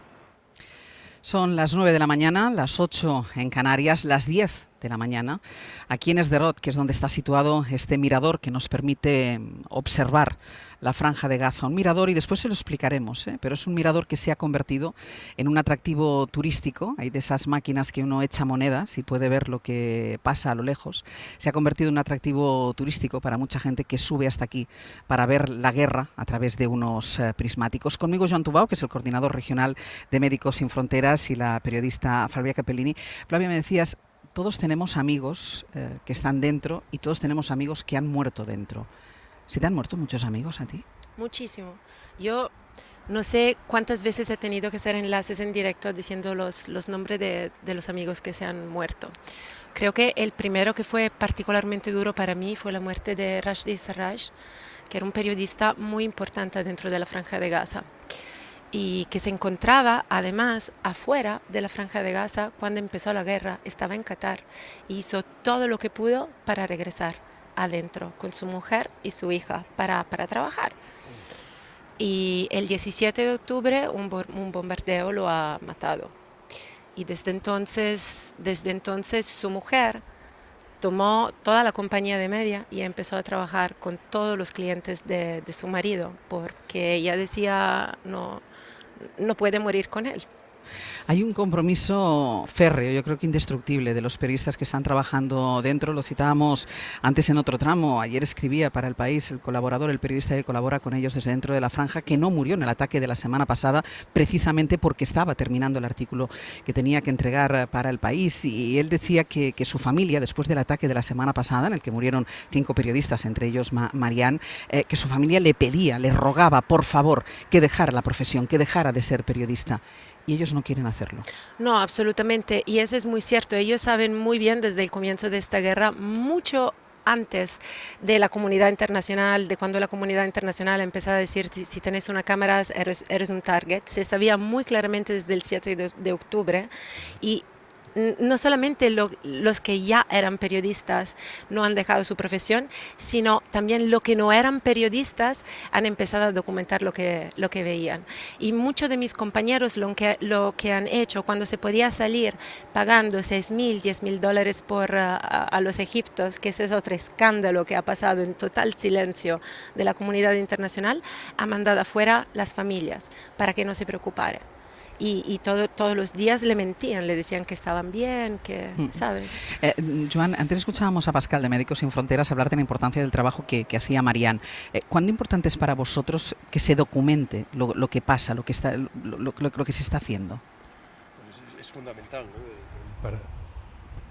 Son las 9 de la mañana, las 8 en Canarias, las 10 de la mañana, aquí en Sderot, que es donde está situado este mirador que nos permite observar la franja de Gaza. Un mirador, y después se lo explicaremos, pero es un mirador que se ha convertido en un atractivo turístico. Hay de esas máquinas que uno echa monedas y puede ver lo que pasa a lo lejos. Se ha convertido en un atractivo turístico para mucha gente que sube hasta aquí para ver la guerra a través de unos prismáticos. Conmigo Joan Tubau, que es el coordinador regional de Médicos Sin Fronteras, y la periodista Flavia Capellini. Flavia, me decías, todos tenemos amigos que están dentro, y todos tenemos amigos que han muerto dentro. ¿Se te han muerto muchos amigos a ti? Muchísimo. Yo no sé cuántas veces he tenido que hacer enlaces en directo diciendo los nombres de los amigos que se han muerto. Creo que el primero que fue particularmente duro para mí fue la muerte de Rushdie Sarraj, que era un periodista muy importante dentro de la Franja de Gaza, y que se encontraba además afuera de la Franja de Gaza cuando empezó la guerra. Estaba en Qatar y hizo todo lo que pudo para regresar adentro con su mujer y su hija para trabajar. Y el 17 de octubre un bombardeo lo ha matado. Y desde entonces su mujer tomó toda la compañía de media y empezó a trabajar con todos los clientes de su marido, porque ella decía no puede morir con él. Hay un compromiso férreo, yo creo que indestructible, de los periodistas que están trabajando dentro. Lo citábamos antes en otro tramo. Ayer escribía para El País el colaborador, el periodista que colabora con ellos desde dentro de la franja, que no murió en el ataque de la semana pasada precisamente porque estaba terminando el artículo que tenía que entregar para El País. Y él decía que su familia, después del ataque de la semana pasada, en el que murieron 5 periodistas, entre ellos Marianne, que su familia le pedía, le rogaba, por favor, que dejara la profesión, que dejara de ser periodista. Y ellos no quieren hacerlo. No, absolutamente. Y eso es muy cierto. Ellos saben muy bien desde el comienzo de esta guerra, mucho antes de la comunidad internacional, de cuando la comunidad internacional empezó a decir si tenés una cámara eres un target. Se sabía muy claramente desde el 7 de octubre. Y no solamente los que ya eran periodistas no han dejado su profesión, sino también los que no eran periodistas han empezado a documentar lo que veían. Y muchos de mis compañeros lo que han hecho cuando se podía salir pagando $6,000, $10,000 a los egipcios, que ese es otro escándalo que ha pasado en total silencio de la comunidad internacional, ha mandado afuera las familias para que no se preocuparan. Y todos los días le mentían, le decían que estaban bien, que, ¿sabes? Joan, antes escuchábamos a Pascal de Médicos Sin Fronteras hablar de la importancia del trabajo que hacía Marianne. ¿Cuán importante es para vosotros que se documente lo que pasa, lo que se está haciendo? Es fundamental, ¿no?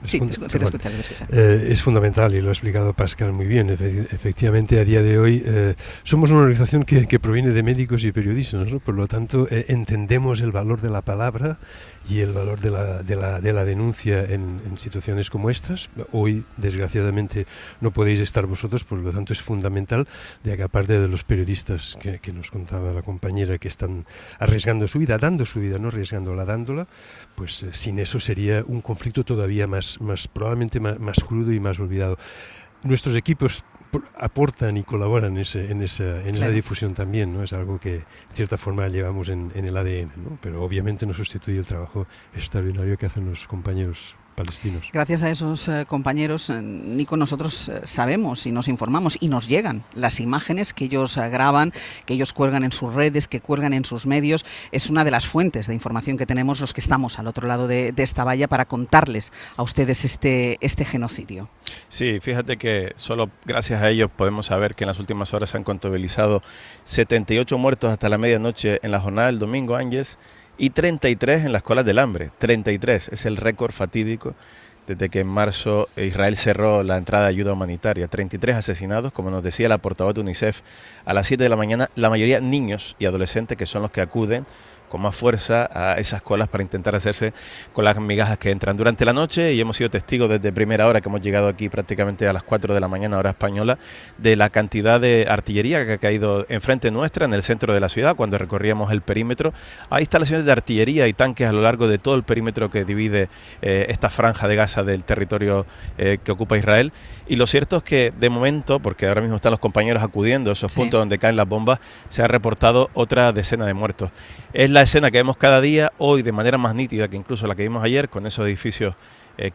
Sí, te escucha. Es fundamental, y lo ha explicado Pascal muy bien. Efectivamente, a día de hoy somos una organización que proviene de médicos y periodistas, ¿no? Por lo tanto, entendemos el valor de la palabra y el valor de la denuncia en situaciones como estas. Hoy, desgraciadamente, no podéis estar vosotros, por lo tanto es fundamental de que, aparte de los periodistas que nos contaba la compañera, que están arriesgando su vida, dando su vida, no arriesgándola, dándola, pues sin eso sería un conflicto todavía probablemente más crudo y más olvidado. Nuestros equipos aportan y colaboran en la difusión también, ¿no? Es algo que, en cierta forma, llevamos en el ADN, ¿no? Pero obviamente no sustituye el trabajo extraordinario que hacen los compañeros palestinos. Gracias a esos compañeros, Nico, nosotros sabemos y nos informamos y nos llegan las imágenes que ellos graban, que ellos cuelgan en sus redes, que cuelgan en sus medios. Es una de las fuentes de información que tenemos los que estamos al otro lado de esta valla para contarles a ustedes este genocidio. Sí, fíjate que solo gracias a ellos podemos saber que en las últimas horas se han contabilizado 78 muertos hasta la medianoche en la jornada del domingo, Ángeles, y 33 en las colas del hambre. 33 es el récord fatídico desde que en marzo Israel cerró la entrada de ayuda humanitaria. 33 asesinados, como nos decía la portavoz de UNICEF, a las 7 de la mañana, la mayoría niños y adolescentes, que son los que acuden con más fuerza a esas colas para intentar hacerse con las migajas que entran durante la noche, y hemos sido testigos desde primera hora, que hemos llegado aquí prácticamente a las 4 de la mañana, hora española, de la cantidad de artillería que ha caído enfrente nuestra, en el centro de la ciudad, cuando recorríamos el perímetro. Hay instalaciones de artillería y tanques a lo largo de todo el perímetro que divide esta franja de Gaza del territorio que ocupa Israel, y lo cierto es que de momento, porque ahora mismo están los compañeros acudiendo a esos puntos donde caen las bombas, se ha reportado otra decena de muertos. Es la escena que vemos cada día, hoy de manera más nítida que incluso la que vimos ayer, con esos edificios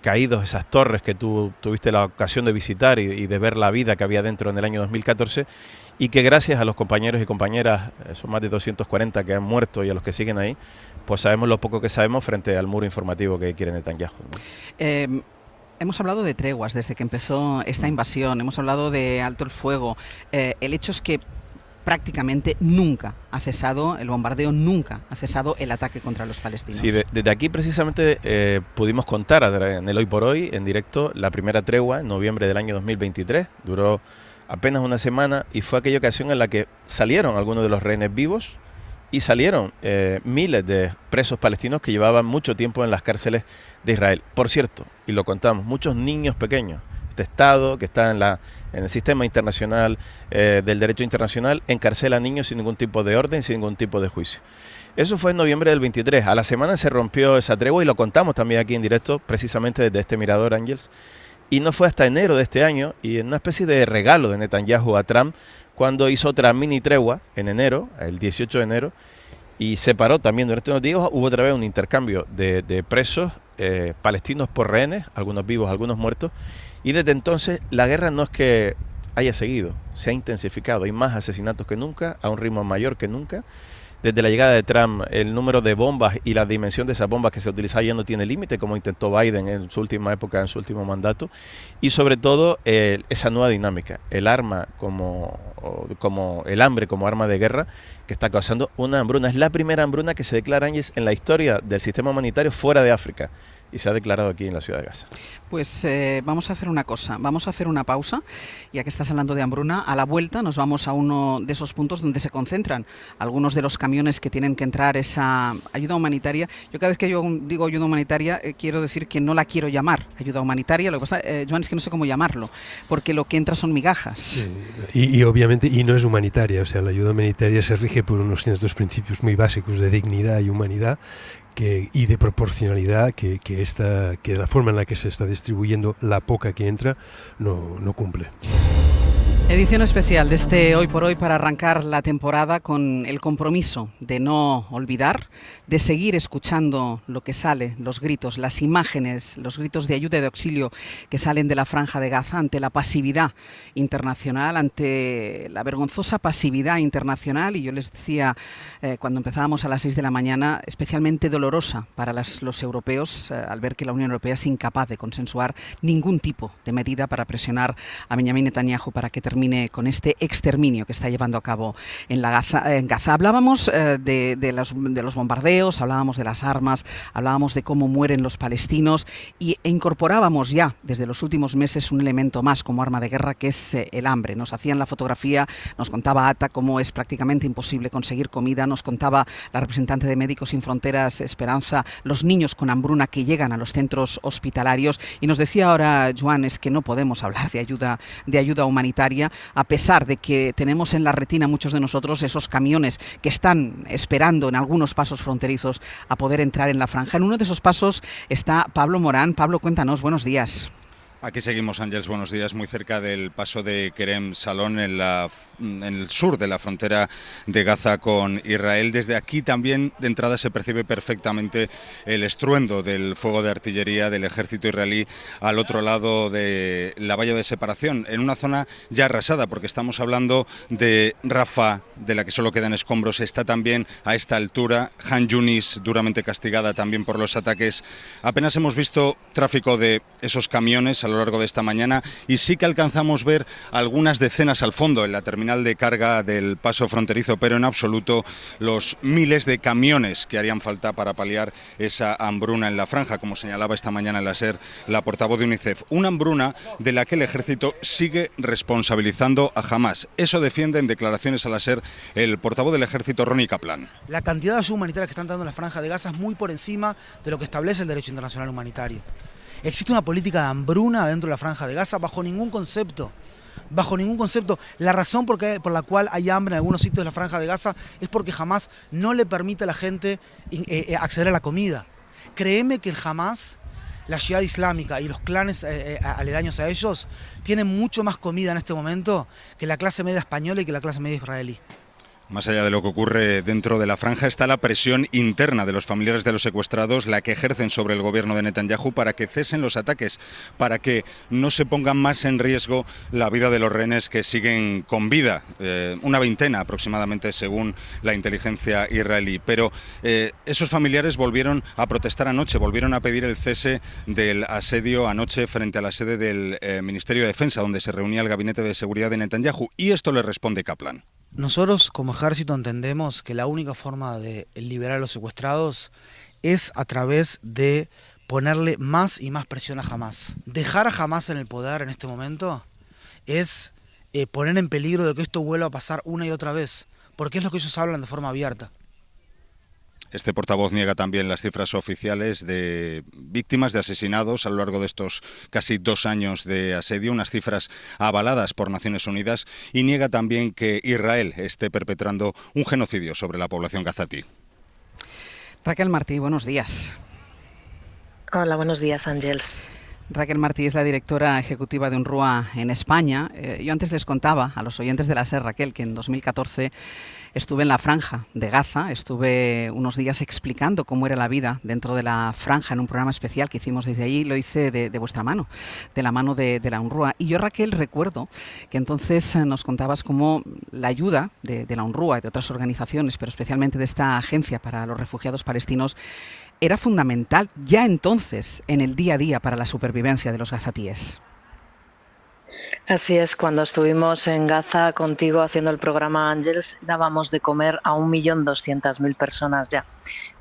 caídos, esas torres que tú tuviste la ocasión de visitar y de ver la vida que había dentro en el año 2014, y que gracias a los compañeros y compañeras, son más de 240 que han muerto, y a los que siguen ahí, pues sabemos lo poco que sabemos frente al muro informativo que quiere Netanyahu, ¿no? Hemos hablado de treguas desde que empezó esta invasión, hemos hablado de alto el fuego. El hecho es que prácticamente nunca ha cesado el bombardeo, nunca ha cesado el ataque contra los palestinos. Sí, desde aquí precisamente pudimos contar en el Hoy por Hoy, en directo, la primera tregua en noviembre del año 2023. Duró apenas una semana y fue aquella ocasión en la que salieron algunos de los rehenes vivos y salieron miles de presos palestinos que llevaban mucho tiempo en las cárceles de Israel. Por cierto, y lo contamos, muchos niños pequeños. Este Estado que está en el sistema internacional del derecho internacional encarcela a niños sin ningún tipo de orden, sin ningún tipo de juicio. Eso fue en noviembre del 23. A la semana se rompió esa tregua y lo contamos también aquí en directo, precisamente desde este mirador, Ángels. Y no fue hasta enero de este año, y en una especie de regalo de Netanyahu a Trump, cuando hizo otra mini tregua en enero, el 18 de enero, y se paró también durante unos días. Hubo otra vez un intercambio de presos palestinos por rehenes, algunos vivos, algunos muertos. Y desde entonces la guerra no es que haya seguido, se ha intensificado. Hay más asesinatos que nunca, a un ritmo mayor que nunca. Desde la llegada de Trump, el número de bombas y la dimensión de esas bombas que se utilizaban ya no tiene límite, como intentó Biden en su última época, en su último mandato. Y sobre todo, esa nueva dinámica, el arma como el hambre como arma de guerra, que está causando una hambruna. Es la primera hambruna que se declara, Ángels, en la historia del sistema humanitario fuera de África. Y se ha declarado aquí en la ciudad de Gaza. Pues vamos a hacer una cosa, vamos a hacer una pausa, ya que estás hablando de hambruna. A la vuelta nos vamos a uno de esos puntos donde se concentran algunos de los camiones que tienen que entrar esa ayuda humanitaria. Yo cada vez que yo digo ayuda humanitaria quiero decir que no la quiero llamar ayuda humanitaria. Lo que pasa, Joan, es que no sé cómo llamarlo, porque lo que entra son migajas. Sí, y obviamente no es humanitaria, o sea, la ayuda humanitaria se rige por unos ciertos principios muy básicos de dignidad y humanidad, y de proporcionalidad que la forma en la que se está distribuyendo la poca que entra no cumple. Edición especial de este Hoy por Hoy para arrancar la temporada con el compromiso de no olvidar, de seguir escuchando lo que sale, los gritos, las imágenes, los gritos de ayuda y de auxilio que salen de la Franja de Gaza ante la pasividad internacional, ante la vergonzosa pasividad internacional. Y yo les decía cuando empezábamos a las 6 de la mañana, especialmente dolorosa para los europeos al ver que la Unión Europea es incapaz de consensuar ningún tipo de medida para presionar a Benjamin Netanyahu para que termine con este exterminio que está llevando a cabo en Gaza. Hablábamos de los bombardeos, hablábamos de las armas, hablábamos de cómo mueren los palestinos e incorporábamos ya desde los últimos meses un elemento más como arma de guerra, que es el hambre. Nos hacían la fotografía, nos contaba Ata cómo es prácticamente imposible conseguir comida, nos contaba la representante de Médicos Sin Fronteras, Esperanza, los niños con hambruna que llegan a los centros hospitalarios, y nos decía ahora Joan, es que no podemos hablar de ayuda humanitaria, a pesar de que tenemos en la retina muchos de nosotros esos camiones que están esperando en algunos pasos fronterizos a poder entrar en la franja. En uno de esos pasos está Pablo Morán. Pablo, cuéntanos, buenos días. Aquí seguimos, Ángels, buenos días, muy cerca del paso de Kerem Salón en el sur de la frontera de Gaza con Israel. Desde aquí también de entrada se percibe perfectamente el estruendo del fuego de artillería del ejército israelí al otro lado de la valla de separación, en una zona ya arrasada, porque estamos hablando de Rafah, de la que solo quedan escombros. Está también a esta altura Han Yunis, duramente castigada también por los ataques. Apenas hemos visto tráfico de esos camiones a lo lo largo de esta mañana y sí que alcanzamos ver algunas decenas al fondo en la terminal de carga del paso fronterizo, pero en absoluto los miles de camiones que harían falta para paliar esa hambruna en la franja, como señalaba esta mañana en la SER la portavoz de UNICEF. Una hambruna de la que el ejército sigue responsabilizando a Hamás. Eso defiende en declaraciones a la SER el portavoz del ejército, Ronnie Kaplan. La cantidad de ayuda humanitaria que están dando en la franja de Gaza es muy por encima de lo que establece el derecho internacional humanitario. Existe una política de hambruna dentro de la franja de Gaza bajo ningún concepto. Bajo ningún concepto. La razón por la cual hay hambre en algunos sitios de la franja de Gaza es porque Hamás no le permite a la gente acceder a la comida. Créeme que el Hamás, la Jihad Islámica y los clanes aledaños a ellos tienen mucho más comida en este momento que la clase media española y que la clase media israelí. Más allá de lo que ocurre dentro de la franja está la presión interna de los familiares de los secuestrados, la que ejercen sobre el gobierno de Netanyahu para que cesen los ataques, para que no se pongan más en riesgo la vida de los rehenes que siguen con vida, una veintena aproximadamente según la inteligencia israelí. Pero esos familiares volvieron a protestar anoche, volvieron a pedir el cese del asedio anoche frente a la sede del Ministerio de Defensa, donde se reunía el gabinete de seguridad de Netanyahu, y esto le responde Kaplan. Nosotros como ejército entendemos que la única forma de liberar a los secuestrados es a través de ponerle más y más presión a Hamás. Dejar a Hamás en el poder en este momento es poner en peligro de que esto vuelva a pasar una y otra vez, porque es lo que ellos hablan de forma abierta. Este portavoz niega también las cifras oficiales de víctimas, de asesinados a lo largo de estos casi 2 años de asedio, unas cifras avaladas por Naciones Unidas, y niega también que Israel esté perpetrando un genocidio sobre la población gazatí. Raquel Martí, buenos días. Hola, buenos días, Ángels. Raquel Martí es la directora ejecutiva de UNRWA en España. Yo antes les contaba a los oyentes de la SER, Raquel, que en 2014 estuve en la franja de Gaza, estuve unos días explicando cómo era la vida dentro de la franja en un programa especial que hicimos desde allí. Lo hice de vuestra mano, de la mano de la UNRWA. Y yo, Raquel, recuerdo que entonces nos contabas cómo la ayuda de la UNRWA y de otras organizaciones, pero especialmente de esta agencia para los refugiados palestinos, era fundamental ya entonces en el día a día para la supervivencia de los gazatíes. Así es, cuando estuvimos en Gaza contigo haciendo el programa Ángels, dábamos de comer a 1.200.000 personas ya,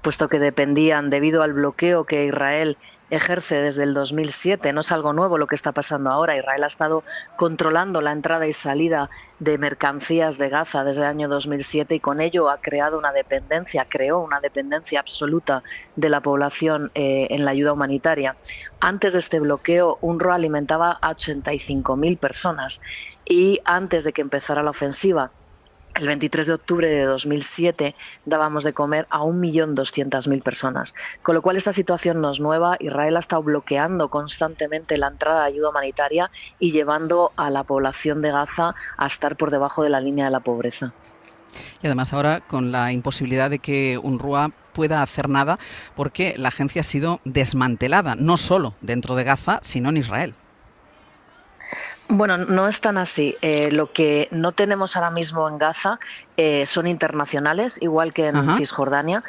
puesto que dependían, debido al bloqueo que Israel ejerce desde el 2007, no es algo nuevo lo que está pasando ahora. Israel ha estado controlando la entrada y salida de mercancías de Gaza desde el año 2007 y con ello creó una dependencia absoluta de la población en la ayuda humanitaria. Antes de este bloqueo, UNRWA alimentaba a 85.000 personas y antes de que empezara la ofensiva, el 23 de octubre de 2007 dábamos de comer a 1.200.000 personas, con lo cual esta situación no es nueva. Israel ha estado bloqueando constantemente la entrada de ayuda humanitaria y llevando a la población de Gaza a estar por debajo de la línea de la pobreza. Y además ahora con la imposibilidad de que UNRWA pueda hacer nada porque la agencia ha sido desmantelada, no solo dentro de Gaza, sino en Israel. Bueno, no es tan así. Lo que no tenemos ahora mismo en Gaza son internacionales, igual que en Cisjordania,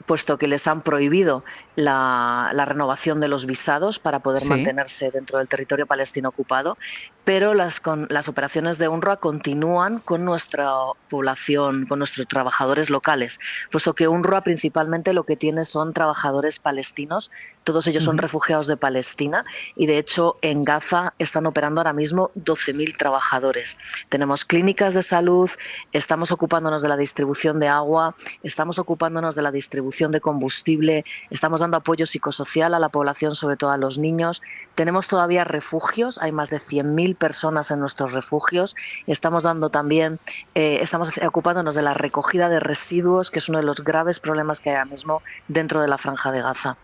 puesto que les han prohibido la renovación de los visados para poder mantenerse dentro del territorio palestino ocupado, pero las operaciones de UNRWA continúan con nuestra población, con nuestros trabajadores locales, puesto que UNRWA principalmente lo que tiene son trabajadores palestinos, todos ellos son refugiados de Palestina y de hecho en Gaza están operando ahora mismo 12.000 trabajadores. Tenemos clínicas de salud, estamos ocupándonos de la distribución de agua, estamos ocupándonos de la distribución de combustible, estamos dando apoyo psicosocial a la población, sobre todo a los niños. Tenemos todavía refugios, hay más de 100.000 personas en nuestros refugios. Estamos dando también, estamos ocupándonos de la recogida de residuos, que es uno de los graves problemas que hay ahora mismo dentro de la Franja de Gaza.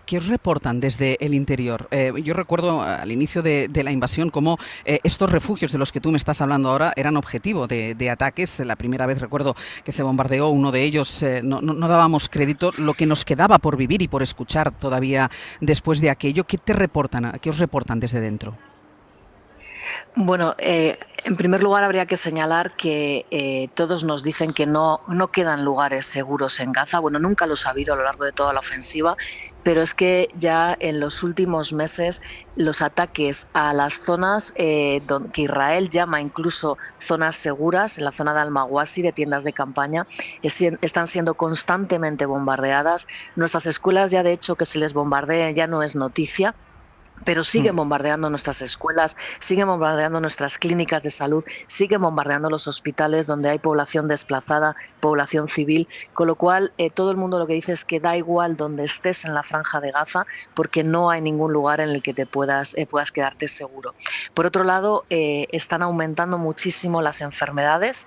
¿Qué os reportan desde el interior? Yo recuerdo al inicio de la invasión cómo estos refugios de los que tú me estás hablando ahora eran objetivo de ataques. La primera vez recuerdo que se bombardeó uno de ellos, no dábamos crédito, lo que nos quedaba por vivir y por escuchar todavía después de aquello. ¿Qué os reportan desde dentro? Bueno, En primer lugar, habría que señalar que todos nos dicen que no quedan lugares seguros en Gaza. Bueno, nunca los ha habido a lo largo de toda la ofensiva, pero es que ya en los últimos meses los ataques a las zonas que Israel llama incluso zonas seguras, en la zona de Al-Mawasi, de tiendas de campaña, están siendo constantemente bombardeadas. Nuestras escuelas ya, de hecho, que se les bombardee ya no es noticia. Pero siguen bombardeando nuestras escuelas, siguen bombardeando nuestras clínicas de salud, siguen bombardeando los hospitales donde hay población desplazada, población civil, con lo cual todo el mundo lo que dice es que da igual donde estés en la Franja de Gaza, porque no hay ningún lugar en el que te puedas quedarte seguro. Por otro lado, están aumentando muchísimo las enfermedades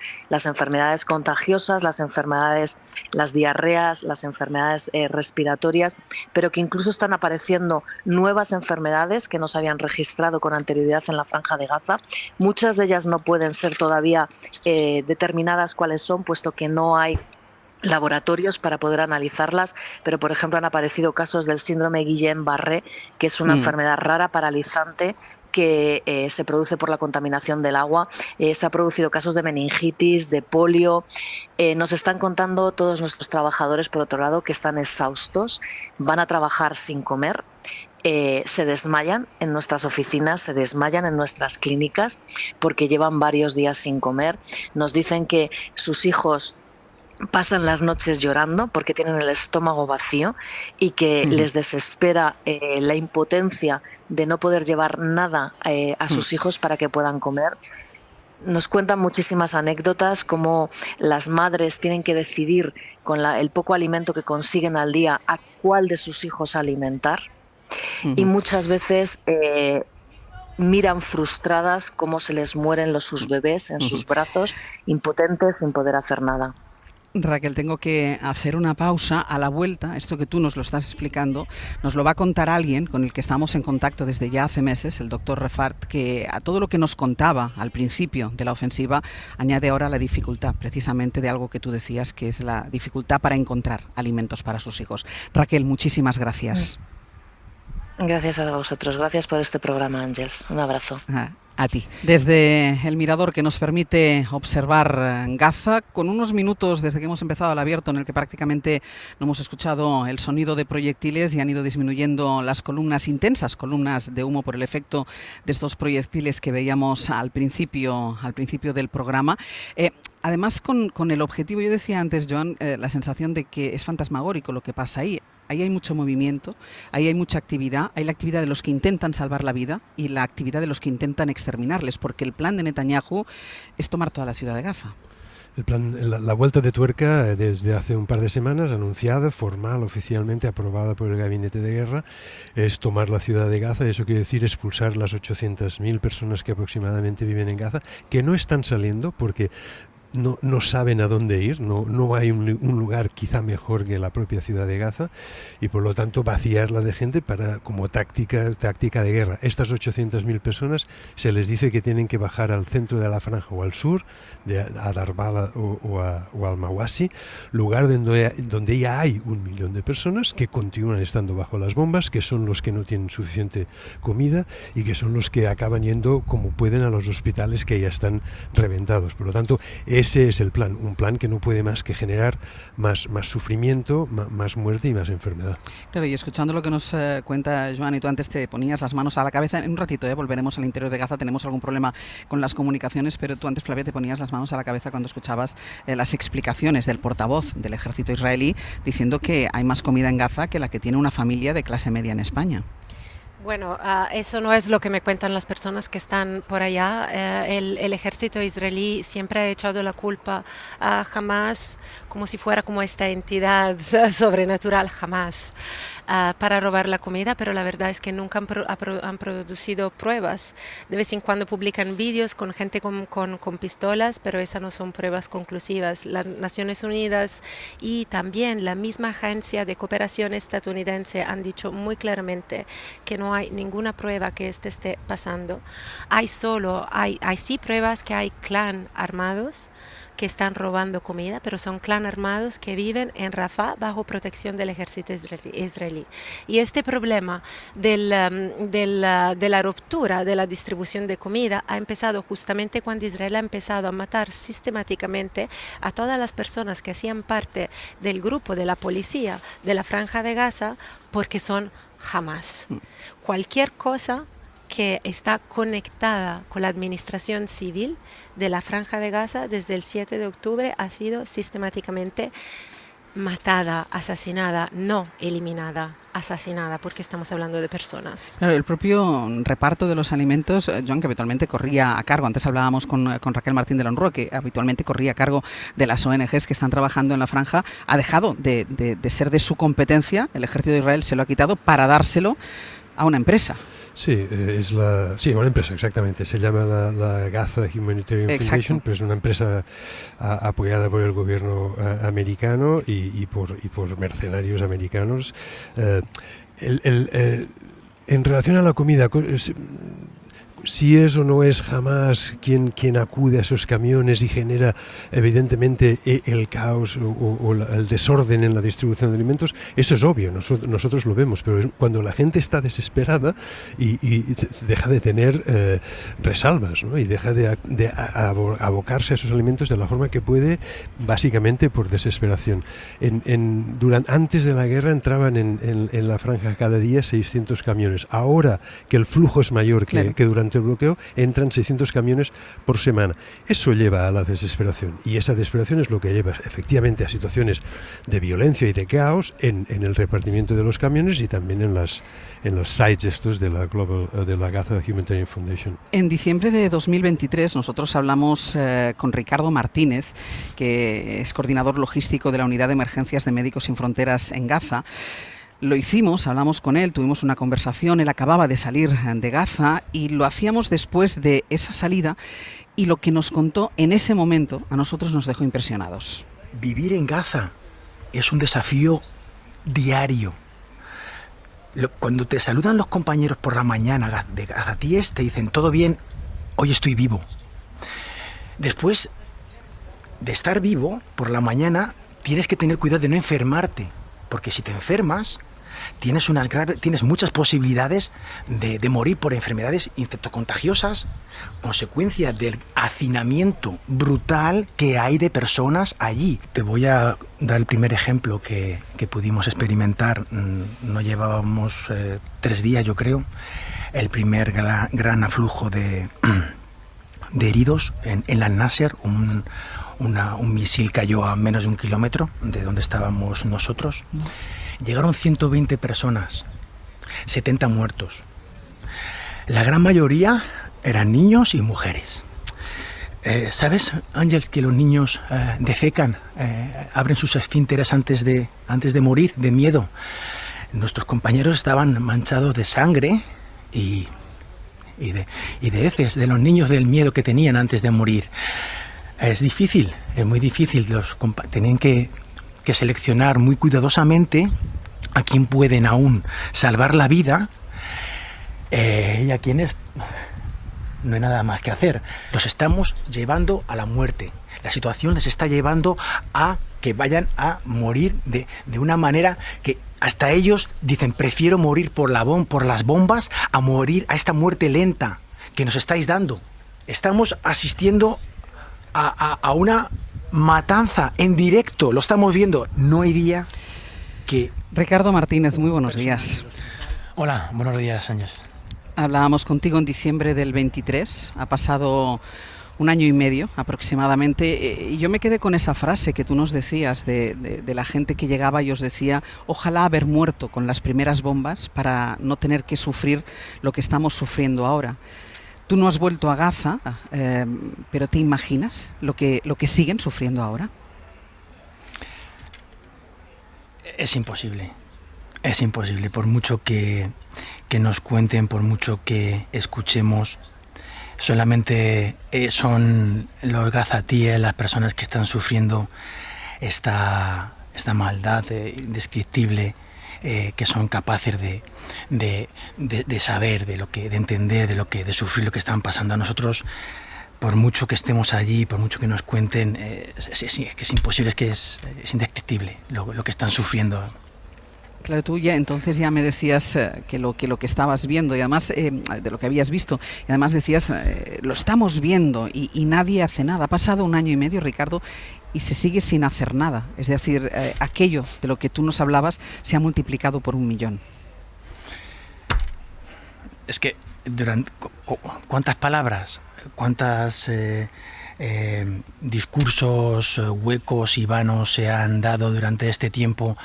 contagiosas, las diarreas, las enfermedades respiratorias, pero que incluso están apareciendo nuevas enfermedades que no se habían registrado con anterioridad en la Franja de Gaza. Muchas de ellas no pueden ser todavía determinadas cuáles son, puesto que no hay laboratorios para poder analizarlas, pero por ejemplo han aparecido casos del síndrome Guillain-Barré, que es una enfermedad rara, paralizante, que se produce por la contaminación del agua. Se ha producido casos de meningitis, de polio. Nos están contando todos nuestros trabajadores, por otro lado, que están exhaustos, van a trabajar sin comer. Se desmayan en nuestras oficinas, se desmayan en nuestras clínicas porque llevan varios días sin comer. Nos dicen que sus hijos pasan las noches llorando porque tienen el estómago vacío y que les desespera la impotencia de no poder llevar nada a sus hijos para que puedan comer. Nos cuentan muchísimas anécdotas, como las madres tienen que decidir con el poco alimento que consiguen al día a cuál de sus hijos alimentar. Y muchas veces miran frustradas cómo se les mueren sus bebés en sus brazos, impotentes, sin poder hacer nada. Raquel, tengo que hacer una pausa. A la vuelta, esto que tú nos lo estás explicando, nos lo va a contar alguien con el que estamos en contacto desde ya hace meses, el doctor Refart, que a todo lo que nos contaba al principio de la ofensiva añade ahora la dificultad, precisamente de algo que tú decías, que es la dificultad para encontrar alimentos para sus hijos. Raquel, muchísimas gracias. Gracias a vosotros, gracias por este programa, Ángels. Un abrazo. A ti. Desde el mirador que nos permite observar Gaza, con unos minutos desde que hemos empezado al abierto en el que prácticamente no hemos escuchado el sonido de proyectiles y han ido disminuyendo las columnas, intensas columnas de humo por el efecto de estos proyectiles que veíamos al principio del programa. Además, con el objetivo, yo decía antes, Joan, la sensación de que es fantasmagórico lo que pasa ahí. Ahí hay mucho movimiento, ahí hay mucha actividad, hay la actividad de los que intentan salvar la vida y la actividad de los que intentan exterminarles, porque el plan de Netanyahu es tomar toda la ciudad de Gaza. El plan, la vuelta de tuerca desde hace un par de semanas, anunciada, formal, oficialmente aprobada por el Gabinete de Guerra, es tomar la ciudad de Gaza. Eso quiere decir expulsar las 800.000 personas que aproximadamente viven en Gaza, que no están saliendo porque no saben a dónde ir, no hay un lugar quizá mejor que la propia ciudad de Gaza, y por lo tanto vaciarla de gente como táctica de guerra. Estas 800.000 personas se les dice que tienen que bajar al centro de la franja o al sur, a Darbala o al Mawasi, lugar donde ya hay 1 millón de personas que continúan estando bajo las bombas, que son los que no tienen suficiente comida y que son los que acaban yendo como pueden a los hospitales que ya están reventados. Por lo tanto, ese es el plan, un plan que no puede más que generar más sufrimiento, más muerte y más enfermedad. Claro, y escuchando lo que nos cuenta Joan, y tú antes te ponías las manos a la cabeza, en un ratito volveremos al interior de Gaza, tenemos algún problema con las comunicaciones, pero tú antes, Flavia, te ponías las manos a la cabeza cuando escuchabas las explicaciones del portavoz del ejército israelí diciendo que hay más comida en Gaza que la que tiene una familia de clase media en España. Bueno, eso no es lo que me cuentan las personas que están por allá. El ejército israelí siempre ha echado la culpa a Hamas como si fuera como esta entidad sobrenatural, Hamas, para robar la comida, pero la verdad es que nunca han producido pruebas. De vez en cuando publican vídeos con gente con pistolas, pero esas no son pruebas conclusivas. Las Naciones Unidas y también la misma agencia de cooperación estadounidense han dicho muy claramente que no hay ninguna prueba que esto esté pasando. Hay sí pruebas que hay clan armados, que están robando comida, pero son clan armados que viven en Rafah bajo protección del ejército israelí. Y este problema de la ruptura de la distribución de comida ha empezado justamente cuando Israel ha empezado a matar sistemáticamente a todas las personas que hacían parte del grupo de la policía de la Franja de Gaza porque son Hamas. Cualquier cosa que está conectada con la administración civil de la Franja de Gaza desde el 7 de octubre ha sido sistemáticamente matada, asesinada, no eliminada, asesinada, porque estamos hablando de personas. Claro, el propio reparto de los alimentos, Joan, que habitualmente corría a cargo, antes hablábamos con Raquel Martín de la Unrúa, que habitualmente corría a cargo de las ONGs que están trabajando en la franja, ha dejado de ser de su competencia, el ejército de Israel se lo ha quitado para dárselo a una empresa. Sí, una empresa, exactamente. Se llama la Gaza Humanitarian Foundation, pero es una empresa apoyada por el gobierno americano y por mercenarios americanos. En relación a la comida, si es o no es Hamas quien acude a esos camiones y genera evidentemente el caos o el desorden en la distribución de alimentos, eso es obvio, nosotros lo vemos, pero cuando la gente está desesperada y deja de tener resalvas, ¿no? Y deja de abocarse a esos alimentos de la forma que puede, básicamente por desesperación. Antes de la guerra entraban en la franja cada día 600 camiones. Ahora que el flujo es mayor que durante el bloqueo, entran 600 camiones por semana. Eso lleva a la desesperación, y esa desesperación es lo que lleva efectivamente a situaciones de violencia y de caos en el repartimiento de los camiones y también en los sites estos de la Gaza Humanitarian Foundation. En diciembre de 2023 nosotros hablamos con Ricardo Martínez, que es coordinador logístico de la Unidad de Emergencias de Médicos Sin Fronteras en Gaza. Lo hicimos, hablamos con él, tuvimos una conversación, él acababa de salir de Gaza y lo hacíamos después de esa salida, y lo que nos contó en ese momento a nosotros nos dejó impresionados. Vivir en Gaza es un desafío diario. Cuando te saludan los compañeros por la mañana de Gazatíes, te dicen todo bien, hoy estoy vivo. Después de estar vivo por la mañana tienes que tener cuidado de no enfermarte, porque si te enfermas tienes muchas posibilidades de morir por enfermedades infectocontagiosas, consecuencia del hacinamiento brutal que hay de personas allí. Te voy a dar el primer ejemplo que pudimos experimentar. No llevábamos 3 días, yo creo, el primer gran aflujo de heridos en la Nasser. Un misil cayó a menos de 1 kilómetro de donde estábamos nosotros. Llegaron 120 personas, 70 muertos. La gran mayoría eran niños y mujeres. ¿Sabes, Ángel, que los niños defecan, abren sus esfínteres antes de morir, de miedo? Nuestros compañeros estaban manchados de sangre y de heces de los niños, del miedo que tenían antes de morir. Es difícil, es muy difícil. Tienen que seleccionar muy cuidadosamente a quién pueden aún salvar la vida y a quienes no hay nada más que hacer. Los estamos llevando a la muerte. La situación les está llevando a que vayan a morir de una manera que hasta ellos dicen: prefiero morir por las bombas a morir a esta muerte lenta que nos estáis dando. Estamos asistiendo a una matanza en directo, lo estamos viendo. No hay día que... Ricardo Martínez, muy buenos días. Hola, buenos días, Ángels. Hablábamos contigo en diciembre del 23, ha pasado 1 año y medio aproximadamente, y yo me quedé con esa frase que tú nos decías de la gente que llegaba y os decía: ojalá haber muerto con las primeras bombas para no tener que sufrir lo que estamos sufriendo ahora. Tú no has vuelto a Gaza, pero ¿te imaginas lo que siguen sufriendo ahora? Es imposible, por mucho que nos cuenten, por mucho que escuchemos. Solamente son los gazatíes, las personas que están sufriendo esta maldad indescriptible, que son capaces de saber, de entender, de sufrir lo que están pasando. A nosotros por mucho que estemos allí, por mucho que nos cuenten, es imposible, es que es indescriptible lo que están sufriendo. Claro, tú ya entonces ya me decías que lo que estabas viendo y además de lo que habías visto, y además decías, lo estamos viendo y nadie hace nada. Ha pasado 1 año y medio, Ricardo, y se sigue sin hacer nada. Es decir, aquello de lo que tú nos hablabas se ha multiplicado por 1 millón. Es que ¿cuántas palabras, cuántos discursos huecos y vanos se han dado durante este tiempo,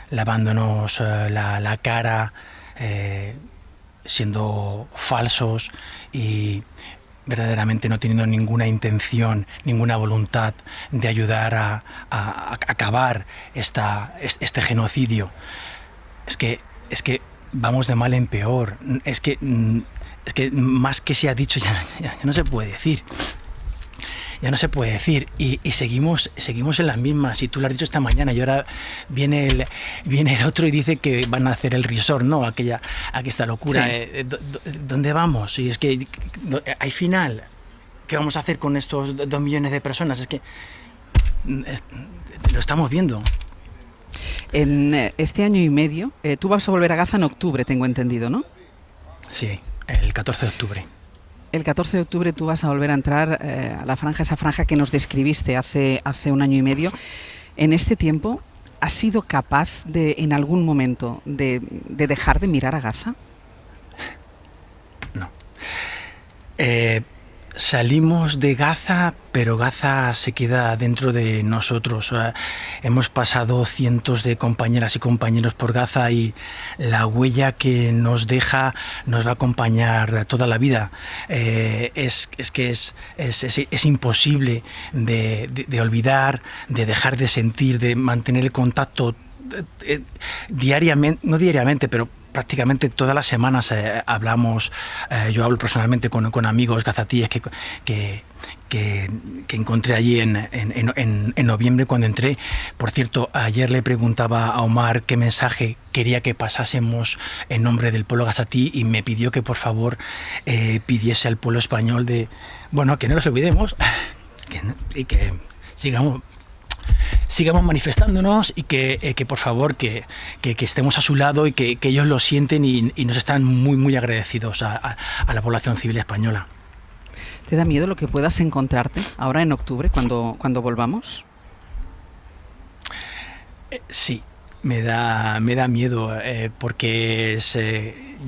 lavándonos la cara, siendo falsos y verdaderamente no teniendo ninguna intención, ninguna voluntad de ayudar a acabar este genocidio? Es que vamos de mal en peor. Es que más que se ha dicho ya no se puede decir. Ya no se puede decir. Y seguimos en las mismas. Si tú lo has dicho esta mañana y ahora viene el otro y dice que van a hacer el resort, ¿no? Esta locura. Sí. ¿Dónde vamos? Y es que hay final. ¿Qué vamos a hacer con estos 2 millones de personas? Es que lo estamos viendo. En este año y medio, tú vas a volver a Gaza en octubre, tengo entendido, ¿no? Sí, el 14 de octubre. El 14 de octubre tú vas a volver a entrar a la franja, esa franja que nos describiste hace 1 año y medio. En este tiempo, ¿has sido capaz en algún momento de dejar de mirar a Gaza? No. Salimos de Gaza, pero Gaza se queda dentro de nosotros. Hemos pasado cientos de compañeras y compañeros por Gaza y la huella que nos deja nos va a acompañar toda la vida. Es imposible de olvidar, de dejar de sentir, de mantener el contacto diariamente, no diariamente, pero prácticamente todas las semanas hablamos. Yo hablo personalmente con amigos gazatíes que encontré allí en noviembre cuando entré. Por cierto, ayer le preguntaba a Omar qué mensaje quería que pasásemos en nombre del pueblo gazatí y me pidió que por favor pidiese al pueblo español que no nos olvidemos y que sigamos manifestándonos y que por favor que estemos a su lado y que ellos lo sienten y nos están muy muy agradecidos a la población civil española. ¿Te da miedo lo que puedas encontrarte ahora en octubre cuando volvamos? Sí, me da miedo porque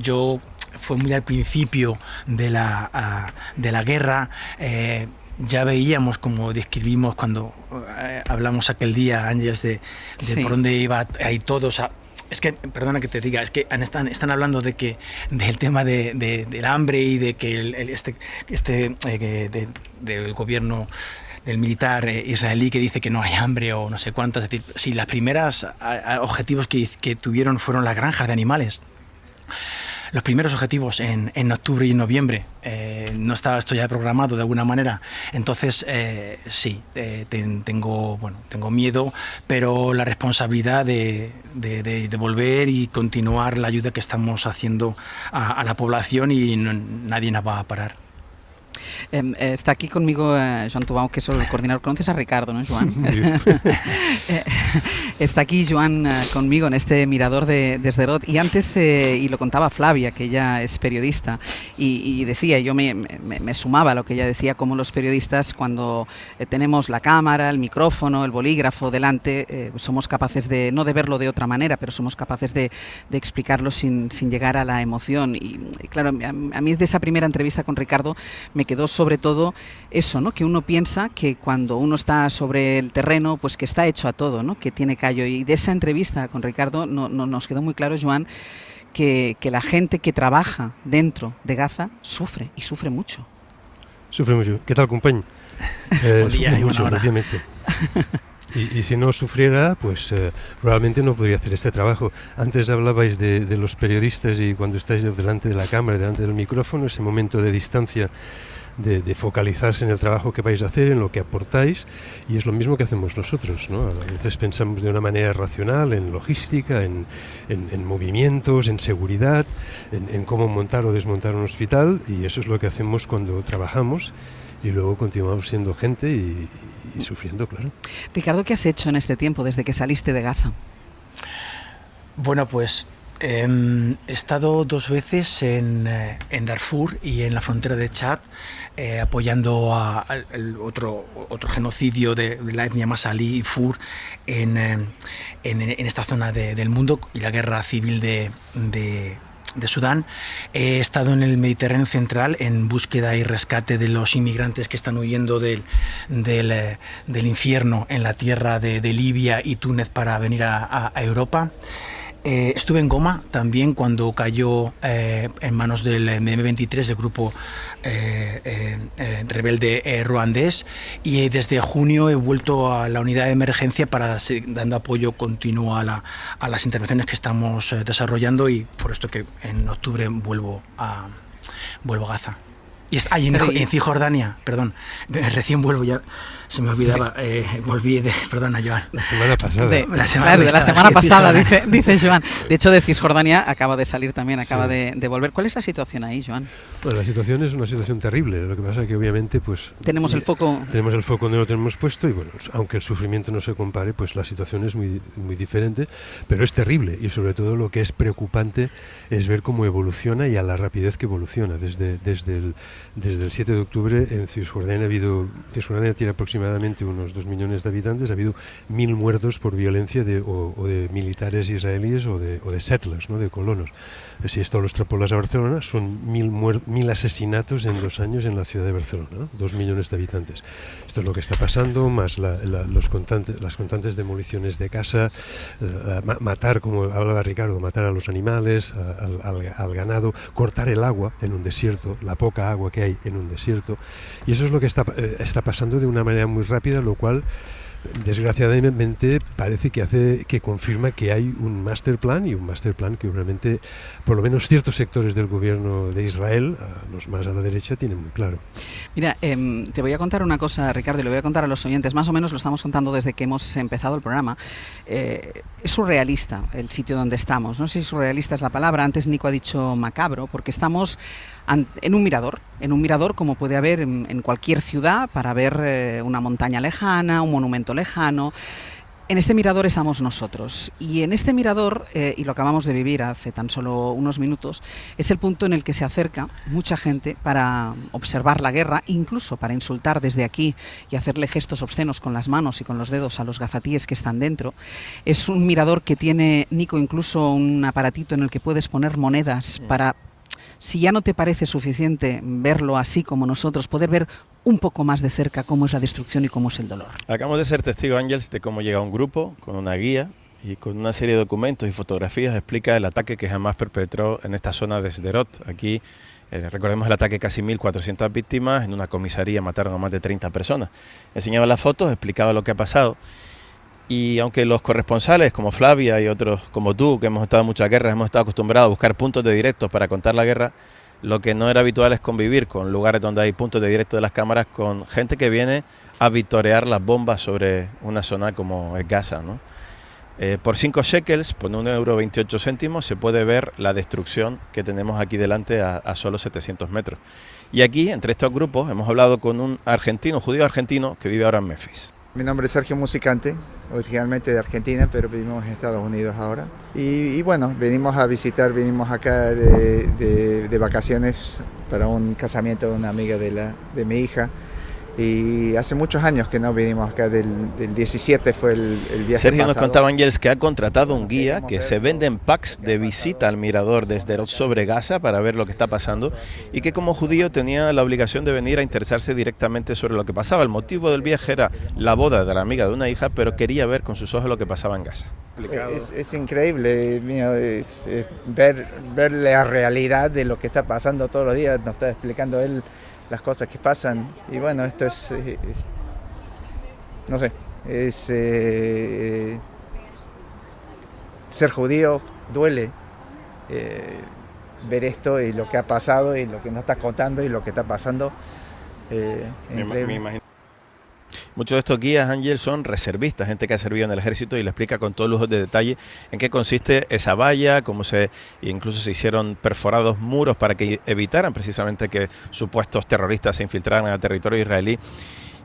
yo fue muy al principio de la guerra. Ya veíamos, como describimos cuando hablamos aquel día, Ángeles, de sí, por dónde iba ahí todos. Es que, perdona que te diga, es que están hablando del tema del hambre y de que del gobierno del militar israelí que dice que no hay hambre o no sé cuántas. Es decir, si las primeras objetivos que tuvieron fueron las granjas de animales. Los primeros objetivos en octubre y en noviembre, no estaba esto ya programado de alguna manera. Entonces, sí, tengo miedo, pero la responsabilidad de volver y continuar la ayuda que estamos haciendo a la población y nadie nos va a parar. Está aquí conmigo Joan Tubau, que es el coordinador. Conoces a Ricardo, ¿no, Joan? Está aquí Joan conmigo en este mirador de Sderot. Y antes, y lo contaba Flavia, que ella es periodista, y decía, yo me sumaba a lo que ella decía, como los periodistas, cuando tenemos la cámara, el micrófono, el bolígrafo delante, somos capaces no de verlo de otra manera, pero somos capaces de explicarlo sin llegar a la emoción. Y claro, a mí de esa primera entrevista con Ricardo me quedó sobre todo eso, ¿no? Que uno piensa que cuando uno está sobre el terreno, pues que está hecho a todo, ¿no? Que tiene callo. Y de esa entrevista con Ricardo nos quedó muy claro, Joan, que la gente que trabaja dentro de Gaza sufre, y sufre mucho. Sufre mucho. ¿Qué tal, compañero? Sufre mucho, obviamente. Y si no sufriera, pues probablemente no podría hacer este trabajo. Antes hablabais de los periodistas y cuando estáis delante de la cámara, delante del micrófono, ese momento de distancia de focalizarse en el trabajo que vais a hacer, en lo que aportáis, y es lo mismo que hacemos nosotros, ¿no? A veces pensamos de una manera racional en logística, en movimientos, en seguridad, en cómo montar o desmontar un hospital, y eso es lo que hacemos cuando trabajamos, y luego continuamos siendo gente y sufriendo, claro. Ricardo, ¿qué has hecho en este tiempo desde que saliste de Gaza? Bueno, pues he estado 2 veces en Darfur y en la frontera de Chad, apoyando al otro genocidio de la etnia Masalí y Fur en esta zona del mundo, y la guerra civil de Sudán. He estado en el Mediterráneo central en búsqueda y rescate de los inmigrantes que están huyendo del infierno en la tierra de Libia y Túnez para venir a Europa. Estuve en Goma también cuando cayó en manos del M23, el grupo rebelde ruandés, y desde junio he vuelto a la unidad de emergencia para seguir dando apoyo continuo a las intervenciones que estamos desarrollando, y por esto que en octubre vuelvo a Gaza. Y en Cisjordania, perdón, recién vuelvo, ya se me olvidaba, volví perdona, Joan. La semana pasada. De la semana pasada, dice Joan. De hecho, de Cisjordania acaba de salir también, acaba de volver. ¿Cuál es la situación ahí, Joan? Bueno, la situación es una situación terrible. Lo que pasa es que obviamente pues tenemos el foco donde lo tenemos puesto, y bueno, aunque el sufrimiento no se compare, pues la situación es muy, muy diferente, pero es terrible, y sobre todo lo que es preocupante es ver cómo evoluciona y a la rapidez que evoluciona. Desde el 7 de octubre en Cisjordania Cisjordania tiene aproximadamente unos 2 millones de habitantes, ha habido 1000 muertos por violencia de militares israelíes o de settlers, ¿no? De colonos. Si esto lo extrapolas a Barcelona, son 1000 asesinatos en 2 años en la ciudad de Barcelona, ¿no? 2 millones de habitantes. Esto es lo que está pasando, más las constantes demoliciones de casa, matar, como hablaba Ricardo, matar a los animales, al ganado, cortar el agua en un desierto, la poca agua que hay en un desierto, y eso es lo que está pasando de una manera muy rápida, lo cual desgraciadamente parece que confirma que hay un master plan, y un master plan que obviamente por lo menos ciertos sectores del gobierno de Israel, los más a la derecha, tienen muy claro. Mira, te voy a contar una cosa, Ricardo, y lo voy a contar a los oyentes, más o menos lo estamos contando desde que hemos empezado el programa. Es surrealista el sitio donde estamos, no sé si surrealista es la palabra, antes Nico ha dicho macabro, porque estamos en un mirador como puede haber en cualquier ciudad para ver una montaña lejana, un monumento lejano. En este mirador estamos nosotros, y en este mirador, y lo acabamos de vivir hace tan solo unos minutos, es el punto en el que se acerca mucha gente para observar la guerra, incluso para insultar desde aquí y hacerle gestos obscenos con las manos y con los dedos a los gazatíes que están dentro. Es un mirador que tiene, Nico, incluso un aparatito en el que puedes poner monedas para, si ya no te parece suficiente verlo así como nosotros, poder ver un poco más de cerca cómo es la destrucción y cómo es el dolor. Acabamos de ser testigos, Ángels, de cómo llega un grupo con una guía y con una serie de documentos y fotografías explica el ataque que jamás perpetró en esta zona de Sderot. Aquí recordemos el ataque, casi 1400 víctimas, en una comisaría mataron a más de 30 personas. Enseñaba las fotos, explicaba lo que ha pasado. Y aunque los corresponsales como Flavia y otros como tú, que hemos estado en muchas guerras, hemos estado acostumbrados a buscar puntos de directo para contar la guerra, lo que no era habitual es convivir con lugares donde hay puntos de directo de las cámaras con gente que viene a victorear las bombas sobre una zona como es Gaza, ¿no? Por 5 shekels, por 1,28 €, se puede ver la destrucción que tenemos aquí delante a solo 700 metros. Y aquí, entre estos grupos, hemos hablado con un judío argentino que vive ahora en Memphis. Mi nombre es Sergio Musicante, originalmente de Argentina, pero vivimos en Estados Unidos ahora. Y bueno, venimos acá de vacaciones para un casamiento de una amiga de mi hija. Y hace muchos años que no vinimos acá, del 17 fue el viaje Sergio pasado. Nos contaba, Ángels, que ha contratado un guía que se vende en packs de visita al mirador desde sobre Gaza para ver lo que está pasando, y que como judío tenía la obligación de venir a interesarse directamente sobre lo que pasaba. El motivo del viaje era la boda de la amiga de una hija, pero quería ver con sus ojos lo que pasaba en Gaza. Es increíble, ver la realidad de lo que está pasando todos los días. Nos está explicando él las cosas que pasan, y bueno, esto es no sé, ser judío duele, ver esto y lo que ha pasado y lo que nos está contando y lo que está pasando Me imagino. Muchos de estos guías, Ángel, son reservistas, gente que ha servido en el ejército, y le explica con todo lujo de detalle en qué consiste esa valla, incluso se hicieron perforados muros para que evitaran precisamente que supuestos terroristas se infiltraran al territorio israelí.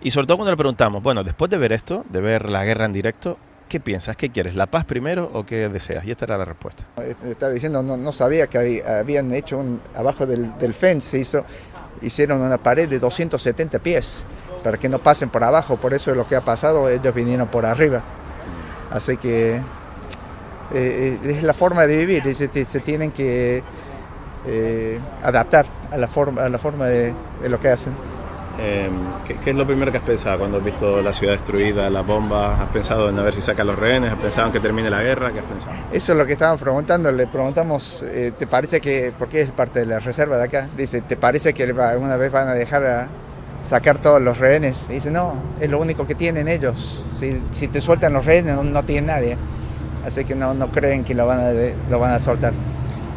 Y sobre todo cuando le preguntamos, bueno, después de ver esto, de ver la guerra en directo, ¿qué piensas? ¿Qué quieres? ¿La paz primero o qué deseas? Y esta era la respuesta. Estaba diciendo, no sabía que habían hecho abajo del fence, hicieron una pared de 270 pies para que no pasen por abajo. Por eso es lo que ha pasado, ellos vinieron por arriba. Así que es la forma de vivir, se tienen que adaptar a la forma de lo que hacen. ¿Qué es lo primero que has pensado cuando has visto la ciudad destruida, las bombas? ¿Has pensado en a ver si sacan los rehenes? ¿Has pensado en que termine la guerra? ¿Qué has pensado? Eso es lo que estábamos preguntando. Le preguntamos, ¿te parece que, porque es parte de la reserva de acá, dice, ¿te parece que alguna vez van a dejar sacar todos los rehenes? Y dice, no, es lo único que tienen ellos. Si te sueltan los rehenes no tienen nadie. Así que no creen que lo van a soltar.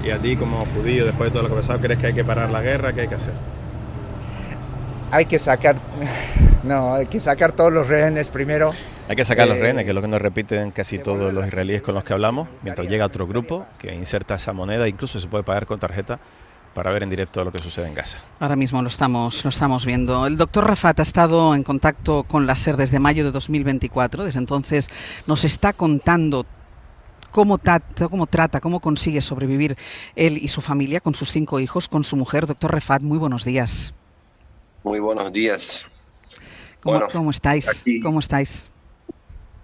¿Y a ti como judío, después de todo lo que ha pasado, crees que hay que parar la guerra? ¿Qué hay que hacer? Hay que sacar todos los rehenes primero. Hay que sacar los rehenes, que es lo que nos repiten casi todos los israelíes con los que hablamos, mientras llega otro grupo que inserta esa moneda, incluso se puede pagar con tarjeta, para ver en directo lo que sucede en Gaza. Ahora mismo lo estamos viendo. El doctor Rafat ha estado en contacto con la SER desde mayo de 2024. Desde entonces nos está contando cómo consigue sobrevivir él y su familia con sus 5 hijos, con su mujer. Doctor Rafat, muy buenos días. Muy buenos días. ¿Cómo estáis? Aquí, ¿Cómo estáis?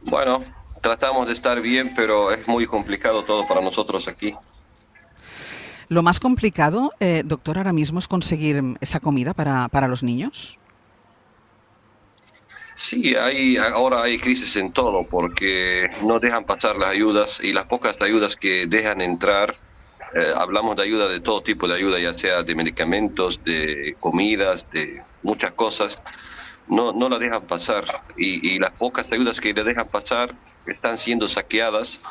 Bueno, tratamos de estar bien, pero es muy complicado todo para nosotros aquí. Lo más complicado, doctor, ahora mismo es conseguir esa comida para los niños. Sí, ahora hay crisis en todo porque no dejan pasar las ayudas y las pocas ayudas que dejan entrar. Hablamos de ayuda, de todo tipo de ayuda, ya sea de medicamentos, de comidas, de muchas cosas, no la dejan pasar y las pocas ayudas que le dejan pasar están siendo saqueadas,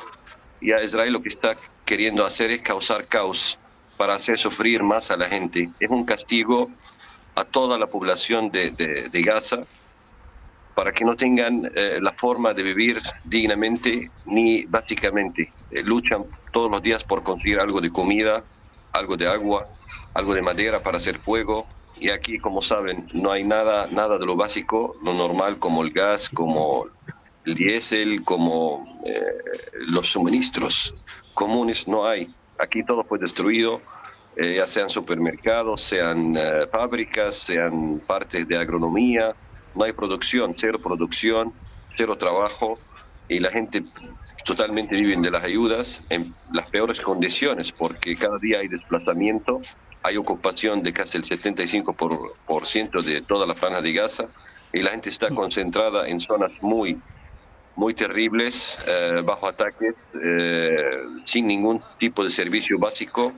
y a Israel lo que está queriendo hacer es causar caos para hacer sufrir más a la gente. Es un castigo a toda la población de Gaza para que no tengan la forma de vivir dignamente ni básicamente. Luchan todos los días por conseguir algo de comida, algo de agua, algo de madera para hacer fuego. Y aquí, como saben, no hay nada de lo básico, lo normal, como el gas, como el diésel, como los suministros comunes, no hay. Aquí todo fue destruido, ya sean supermercados, sean fábricas, sean partes de agronomía. No hay producción, cero trabajo, y la gente totalmente vive de las ayudas en las peores condiciones, porque cada día hay desplazamiento, hay ocupación de casi el 75% de toda la franja de Gaza, y la gente está concentrada en zonas muy terribles, bajo ataques, sin ningún tipo de servicio básico,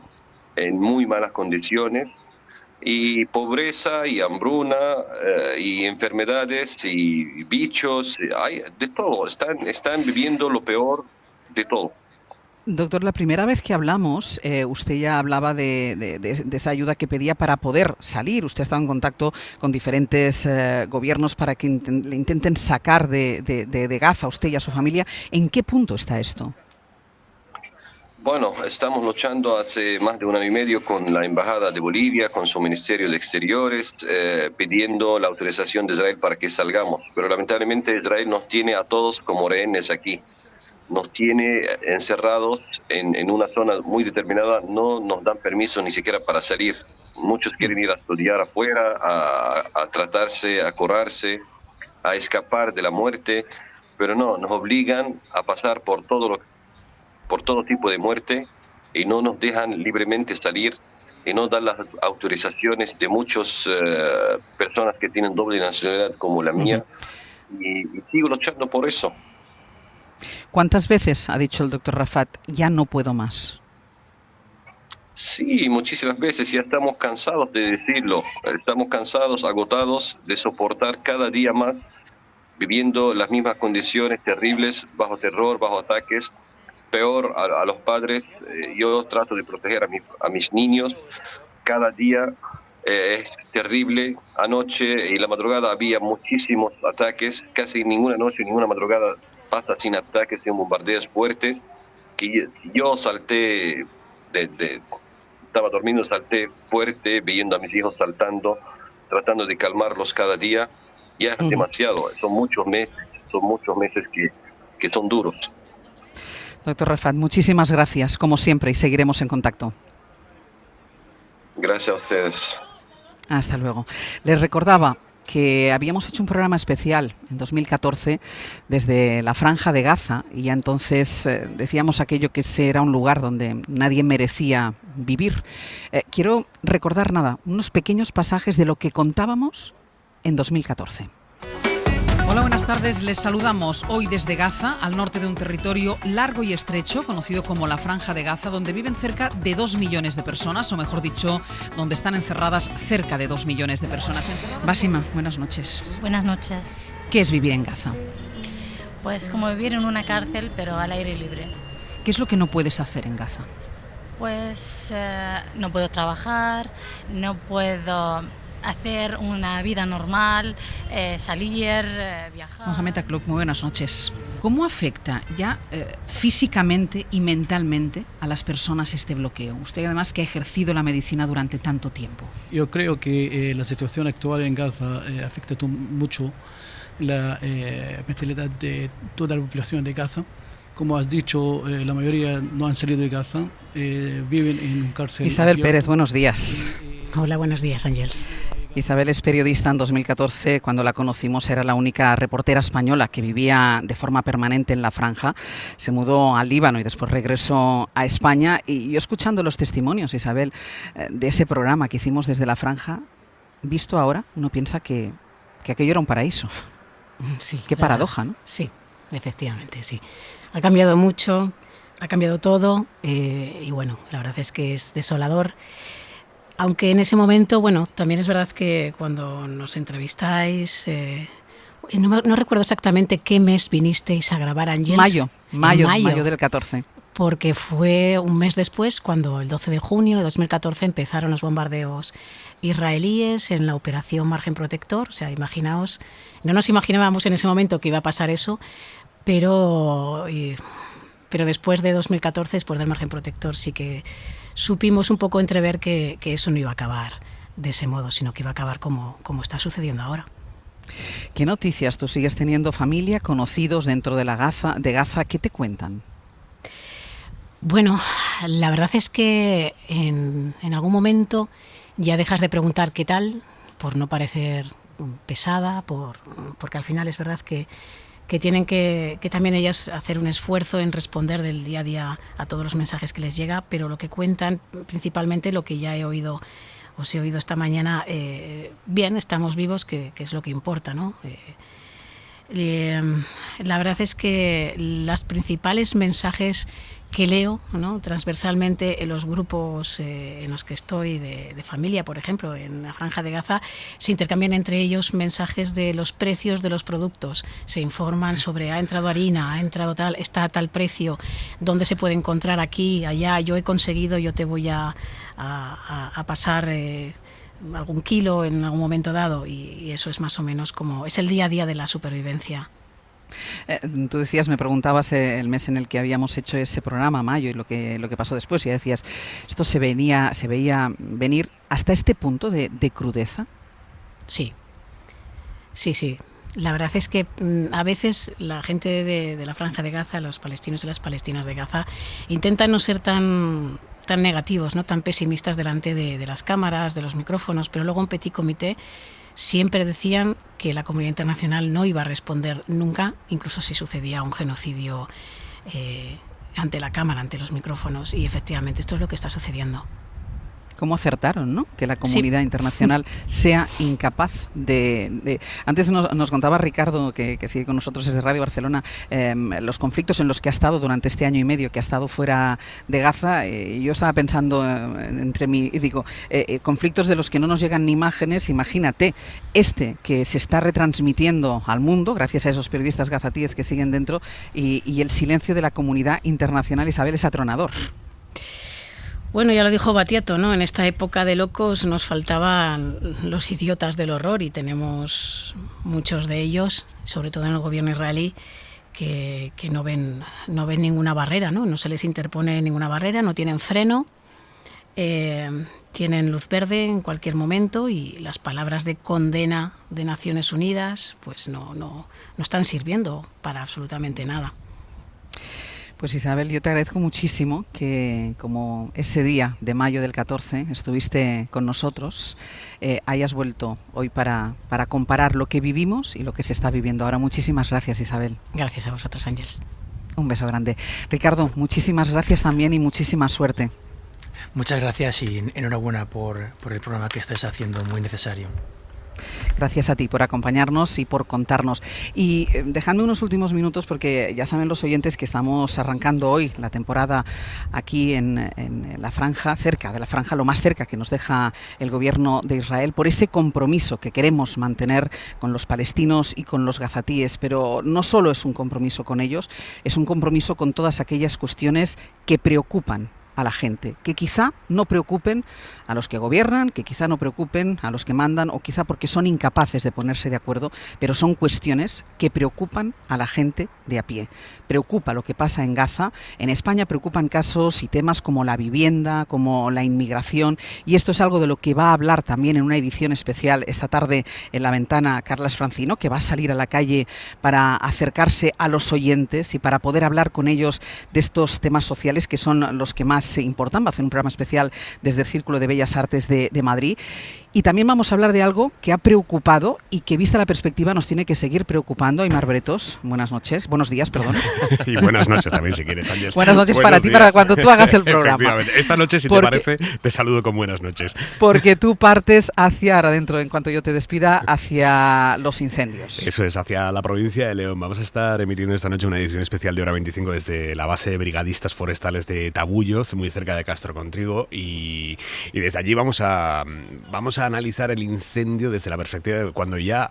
en muy malas condiciones, y pobreza y hambruna y enfermedades y bichos, hay de todo, están viviendo lo peor de todo. Doctor, la primera vez que hablamos, usted ya hablaba de esa ayuda que pedía para poder salir. Usted ha estado en contacto con diferentes gobiernos para que le intenten sacar de Gaza a usted y a su familia. ¿En qué punto está esto? Bueno, estamos luchando hace más de 1 año y medio con la Embajada de Bolivia, con su Ministerio de Exteriores, pidiendo la autorización de Israel para que salgamos. Pero lamentablemente Israel nos tiene a todos como rehenes aquí. Nos tiene encerrados en una zona muy determinada, no nos dan permiso ni siquiera para salir. Muchos quieren ir a estudiar afuera, a tratarse, a curarse, a escapar de la muerte, pero no, nos obligan a pasar por todo tipo de muerte y no nos dejan libremente salir y no dan las autorizaciones de muchas personas que tienen doble nacionalidad como la mía, y sigo luchando por eso. ¿Cuántas veces ha dicho el doctor Rafat, ya no puedo más? Sí, muchísimas veces, ya estamos cansados de decirlo, estamos cansados, agotados de soportar cada día más, viviendo las mismas condiciones terribles, bajo terror, bajo ataques. Peor a los padres, yo trato de proteger a mis niños, cada día Es terrible. Anoche y la madrugada había muchísimos ataques, casi ninguna noche, ninguna madrugada pasa sin ataques, sin bombardeos fuertes. Y yo salté, estaba durmiendo, salté fuerte, viendo a mis hijos saltando, tratando de calmarlos cada día. Ya es demasiado, son muchos meses que son duros. Doctor Rafat, muchísimas gracias, como siempre, y seguiremos en contacto. Gracias a ustedes. Hasta luego. Les recordaba que habíamos hecho un programa especial en 2014 desde la Franja de Gaza y ya entonces decíamos aquello que ese era un lugar donde nadie merecía vivir. Quiero recordar unos pequeños pasajes de lo que contábamos en 2014. Hola, buenas tardes. Les saludamos hoy desde Gaza, al norte de un territorio largo y estrecho, conocido como la Franja de Gaza, donde viven cerca de 2 millones de personas, o mejor dicho, donde están encerradas cerca de 2 millones de personas. Básima, buenas noches. Buenas noches. ¿Qué es vivir en Gaza? Pues como vivir en una cárcel, pero al aire libre. ¿Qué es lo que no puedes hacer en Gaza? Pues no puedo trabajar, no puedo hacer una vida normal, salir, viajar. Mohamed Akluk, muy buenas noches. ¿Cómo afecta ya físicamente y mentalmente a las personas este bloqueo? Usted además que ha ejercido la medicina durante tanto tiempo. Yo creo que la situación actual en Gaza afecta mucho la mentalidad de toda la población de Gaza. Como has dicho, la mayoría no han salido de Gaza, viven en un cárcel. Isabel Pérez, buenos días. Hola, buenos días, Ángels. Isabel es periodista. En 2014, cuando la conocimos, era la única reportera española que vivía de forma permanente en la Franja. Se mudó al Líbano y después regresó a España. Y yo, escuchando los testimonios, Isabel, de ese programa que hicimos desde la Franja, visto ahora, uno piensa que aquello era un paraíso. Sí, qué paradoja, ¿no? Sí, efectivamente, sí. Ha cambiado mucho, ha cambiado todo y bueno, la verdad es que es desolador. Aunque en ese momento, bueno, también es verdad que cuando nos entrevistáis, no recuerdo exactamente qué mes vinisteis a grabar, Ángels. Mayo del 14. Porque fue un mes después, cuando el 12 de junio de 2014 empezaron los bombardeos israelíes en la operación Margen Protector. O sea, imaginaos, no nos imaginábamos en ese momento que iba a pasar eso, pero después de 2014, después del Margen Protector, sí que supimos un poco entrever que eso no iba a acabar de ese modo, sino que iba a acabar como está sucediendo ahora. ¿Qué noticias? ¿Tú sigues teniendo familia, conocidos dentro de Gaza? ¿Qué te cuentan? Bueno, la verdad es que en algún momento ya dejas de preguntar qué tal, por no parecer pesada, porque al final es verdad que tienen que también ellas hacer un esfuerzo en responder del día a día a todos los mensajes que les llega, pero lo que cuentan, principalmente lo que ya os he oído esta mañana, bien, estamos vivos, que es lo que importa, ¿no? La verdad es que los principales mensajes que leo, ¿no?, transversalmente en los grupos en los que estoy de familia, por ejemplo, en la Franja de Gaza, se intercambian entre ellos mensajes de los precios de los productos, se informan sobre ha entrado harina, ha entrado tal, está a tal precio, dónde se puede encontrar aquí, allá, yo he conseguido, yo te voy a pasar algún kilo en algún momento dado, y eso es más o menos como es el día a día de la supervivencia. Tú decías, me preguntabas el mes en el que habíamos hecho ese programa, mayo, y lo que pasó después, y decías, ¿esto se veía venir hasta este punto de crudeza? Sí. La verdad es que a veces la gente de la Franja de Gaza, los palestinos y las palestinas de Gaza, intentan no ser tan negativos, no tan pesimistas delante de las cámaras, de los micrófonos, pero luego en Petit Comité siempre decían que la comunidad internacional no iba a responder nunca, incluso si sucedía un genocidio ante la cámara, ante los micrófonos, y efectivamente esto es lo que está sucediendo. ¿Cómo acertaron, no?, que la comunidad internacional sea incapaz de... Antes nos contaba Ricardo, que sigue con nosotros desde Radio Barcelona, los conflictos en los que ha estado durante este año y medio que ha estado fuera de Gaza. Yo estaba pensando conflictos de los que no nos llegan ni imágenes. Imagínate que se está retransmitiendo al mundo gracias a esos periodistas gazatíes que siguen dentro, y el silencio de la comunidad internacional, Isabel, es atronador. Bueno, ya lo dijo Battiato, ¿no? En esta época de locos nos faltaban los idiotas del horror y tenemos muchos de ellos, sobre todo en el gobierno israelí, que no ven ninguna barrera, ¿no? No se les interpone ninguna barrera, no tienen freno, tienen luz verde en cualquier momento y las palabras de condena de Naciones Unidas pues no están sirviendo para absolutamente nada. Pues Isabel, yo te agradezco muchísimo que como ese día de mayo del 14 estuviste con nosotros, hayas vuelto hoy para comparar lo que vivimos y lo que se está viviendo ahora. Muchísimas gracias, Isabel. Gracias a vosotros, Ángeles. Un beso grande. Ricardo, muchísimas gracias también y muchísima suerte. Muchas gracias y enhorabuena por el programa que estáis haciendo, muy necesario. Gracias a ti por acompañarnos y por contarnos. Y dejadme unos últimos minutos porque ya saben los oyentes que estamos arrancando hoy la temporada aquí en la franja, cerca de la franja, lo más cerca que nos deja el gobierno de Israel, por ese compromiso que queremos mantener con los palestinos y con los gazatíes. Pero no solo es un compromiso con ellos, es un compromiso con todas aquellas cuestiones que preocupan a la gente, que quizá no preocupen a los que gobiernan, que quizá no preocupen a los que mandan o quizá porque son incapaces de ponerse de acuerdo, pero son cuestiones que preocupan a la gente de a pie. Preocupa lo que pasa en Gaza. En España preocupan casos y temas como la vivienda, como la inmigración, y esto es algo de lo que va a hablar también en una edición especial esta tarde en La Ventana Carlas Francino, que va a salir a la calle para acercarse a los oyentes y para poder hablar con ellos de estos temas sociales que son los que más se importan. Va a hacer un programa especial desde el Círculo de Bellas Artes de Madrid. Y también vamos a hablar de algo que ha preocupado y que, vista la perspectiva, nos tiene que seguir preocupando. Aimar Bretos, buenas noches, buenos días, perdón. Y buenas noches también, si quieres, Ángeles. Buenas noches para ti, para cuando tú hagas el programa. Esta noche, si te parece, te saludo con buenas noches. Porque tú partes hacia, ahora dentro, en cuanto yo te despida, hacia los incendios. Eso es, hacia la provincia de León. Vamos a estar emitiendo esta noche una edición especial de Hora 25 desde la base de brigadistas forestales de Tabullo, muy cerca de Castro Contrigo, y desde allí vamos a analizar el incendio desde la perspectiva de cuando ya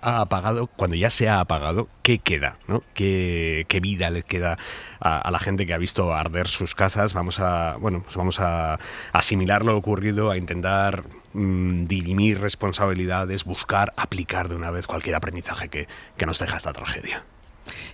se ha apagado, qué queda, ¿no? Qué vida le queda a la gente que ha visto arder sus casas. Vamos a asimilar lo ocurrido, a intentar dirimir responsabilidades, buscar aplicar de una vez cualquier aprendizaje que nos deja esta tragedia.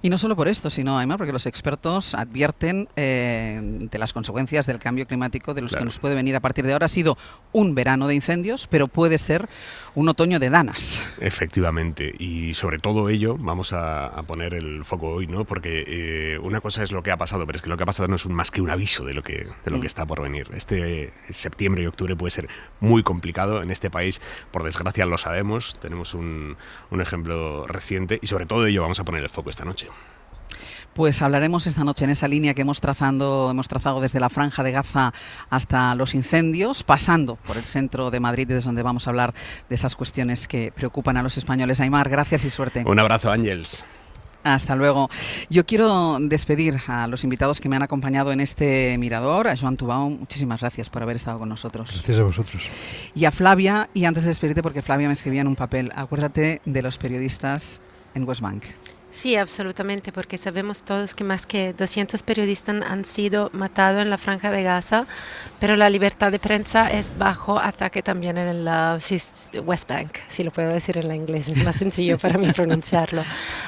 Y no solo por esto, sino además porque los expertos advierten de las consecuencias del cambio climático, de los que nos puede venir a partir de ahora. Ha sido un verano de incendios, pero puede ser un otoño de danas. Efectivamente, y sobre todo ello vamos a poner el foco hoy, ¿no? Porque una cosa es lo que ha pasado, pero es que lo que ha pasado no es más que un aviso de lo que está por venir. Este septiembre y octubre puede ser muy complicado en este país, por desgracia lo sabemos, tenemos un ejemplo reciente y sobre todo ello vamos a poner el foco esta noche. Pues hablaremos esta noche en esa línea que hemos trazado desde la Franja de Gaza hasta los incendios, pasando por el centro de Madrid, desde donde vamos a hablar de esas cuestiones que preocupan a los españoles. Aimar, gracias y suerte. Un abrazo, Ángeles. Hasta luego. Yo quiero despedir a los invitados que me han acompañado en este mirador. A Joan Tubau, muchísimas gracias por haber estado con nosotros. Gracias a vosotros. Y a Flavia, y antes de despedirte, porque Flavia me escribía en un papel, acuérdate de los periodistas en West Bank. Sí, absolutamente, porque sabemos todos que más que 200 periodistas han sido matados en la Franja de Gaza, pero la libertad de prensa es bajo ataque también en la West Bank, si lo puedo decir en inglés, es más sencillo para mí pronunciarlo.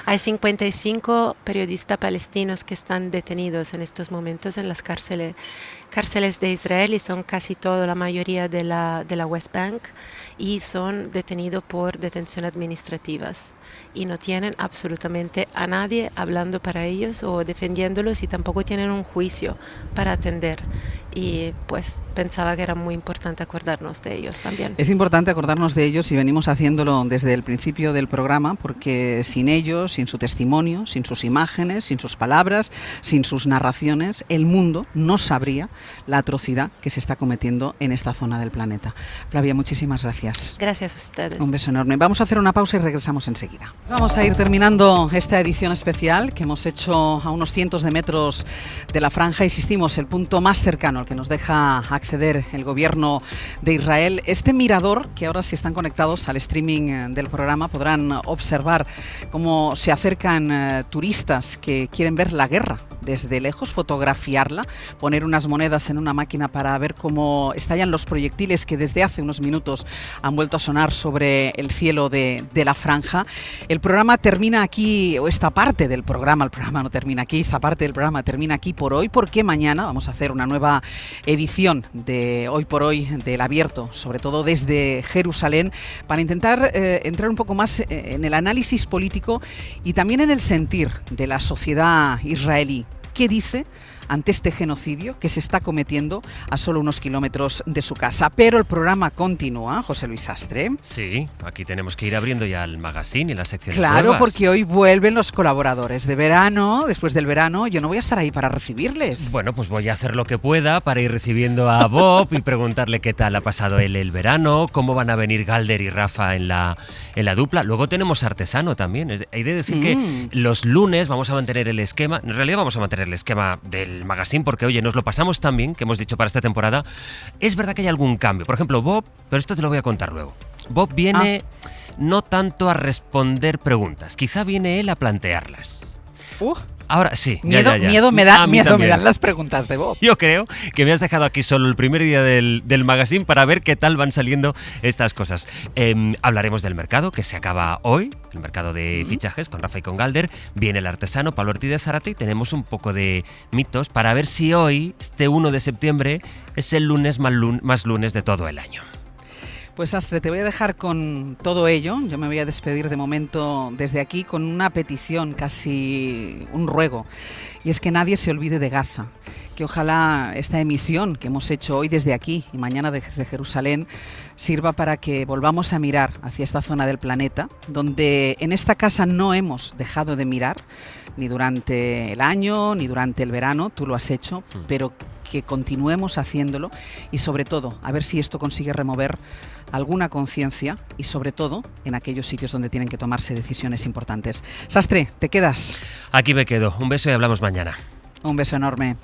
Hay 55 periodistas palestinos que están detenidos en estos momentos en las cárceles de Israel y son casi toda la mayoría de la West Bank y son detenidos por detención administrativas. Y no tienen absolutamente a nadie hablando para ellos o defendiéndolos y tampoco tienen un juicio para atender. Y pues pensaba que era muy importante acordarnos de ellos también. Es importante acordarnos de ellos y venimos haciéndolo desde el principio del programa porque sin ellos, sin su testimonio, sin sus imágenes, sin sus palabras, sin sus narraciones, el mundo no sabría la atrocidad que se está cometiendo en esta zona del planeta. Flavia, muchísimas gracias. Gracias a ustedes. Un beso enorme. Vamos a hacer una pausa y regresamos enseguida. Vamos a ir terminando esta edición especial que hemos hecho a unos cientos de metros de la franja. Insistimos, el punto más cercano al que nos deja acceder el gobierno de Israel. Este mirador, que ahora si están conectados al streaming del programa podrán observar cómo se acercan turistas que quieren ver la guerra desde lejos, fotografiarla, poner unas monedas en una máquina para ver cómo estallan los proyectiles que desde hace unos minutos han vuelto a sonar sobre el cielo de la franja. El programa termina aquí, o esta parte del programa, el programa no termina aquí, esta parte del programa termina aquí por hoy, porque mañana vamos a hacer una nueva edición de Hoy por Hoy del Abierto, sobre todo desde Jerusalén, para intentar entrar un poco más en el análisis político y también en el sentir de la sociedad israelí. ¿Qué dice ante este genocidio que se está cometiendo a solo unos kilómetros de su casa? Pero el programa continúa, José Luis Sastre. Sí, aquí tenemos que ir abriendo ya el magazine y las secciones Claro, nuevas. porque hoy vuelven los colaboradores de verano. Después del verano yo no voy a estar ahí para recibirles. Bueno, pues voy a hacer lo que pueda para ir recibiendo a Bob y preguntarle qué tal ha pasado él el verano, cómo van a venir Galder y Rafa en la dupla. Luego tenemos Artesano también. Hay de decir que los lunes vamos a mantener el esquema, en realidad vamos a mantener el esquema del magazine porque, oye, nos lo pasamos tan bien que hemos dicho para esta temporada. Es verdad que hay algún cambio. Por ejemplo, Bob, pero esto te lo voy a contar luego. Bob viene no tanto a responder preguntas, quizá viene él a plantearlas. Ahora sí. Miedo me dan las preguntas de Bob. Yo creo que me has dejado aquí solo el primer día del magazine para ver qué tal van saliendo estas cosas. Hablaremos del mercado, que se acaba hoy, el mercado de fichajes con Rafa y con Galder. Viene el artesano Pablo Ortiz de Zárate y tenemos un poco de mitos para ver si hoy, este 1 de septiembre, es el lunes más lunes de todo el año. Pues Astre, te voy a dejar con todo ello. Yo me voy a despedir de momento desde aquí con una petición, casi un ruego. Y es que nadie se olvide de Gaza. Que ojalá esta emisión que hemos hecho hoy desde aquí y mañana desde Jerusalén sirva para que volvamos a mirar hacia esta zona del planeta, donde en esta casa no hemos dejado de mirar, ni durante el año, ni durante el verano, tú lo has hecho, pero que continuemos haciéndolo y sobre todo a ver si esto consigue remover alguna conciencia y sobre todo en aquellos sitios donde tienen que tomarse decisiones importantes. Sastre, ¿te quedas? Aquí me quedo. Un beso y hablamos mañana. Un beso enorme.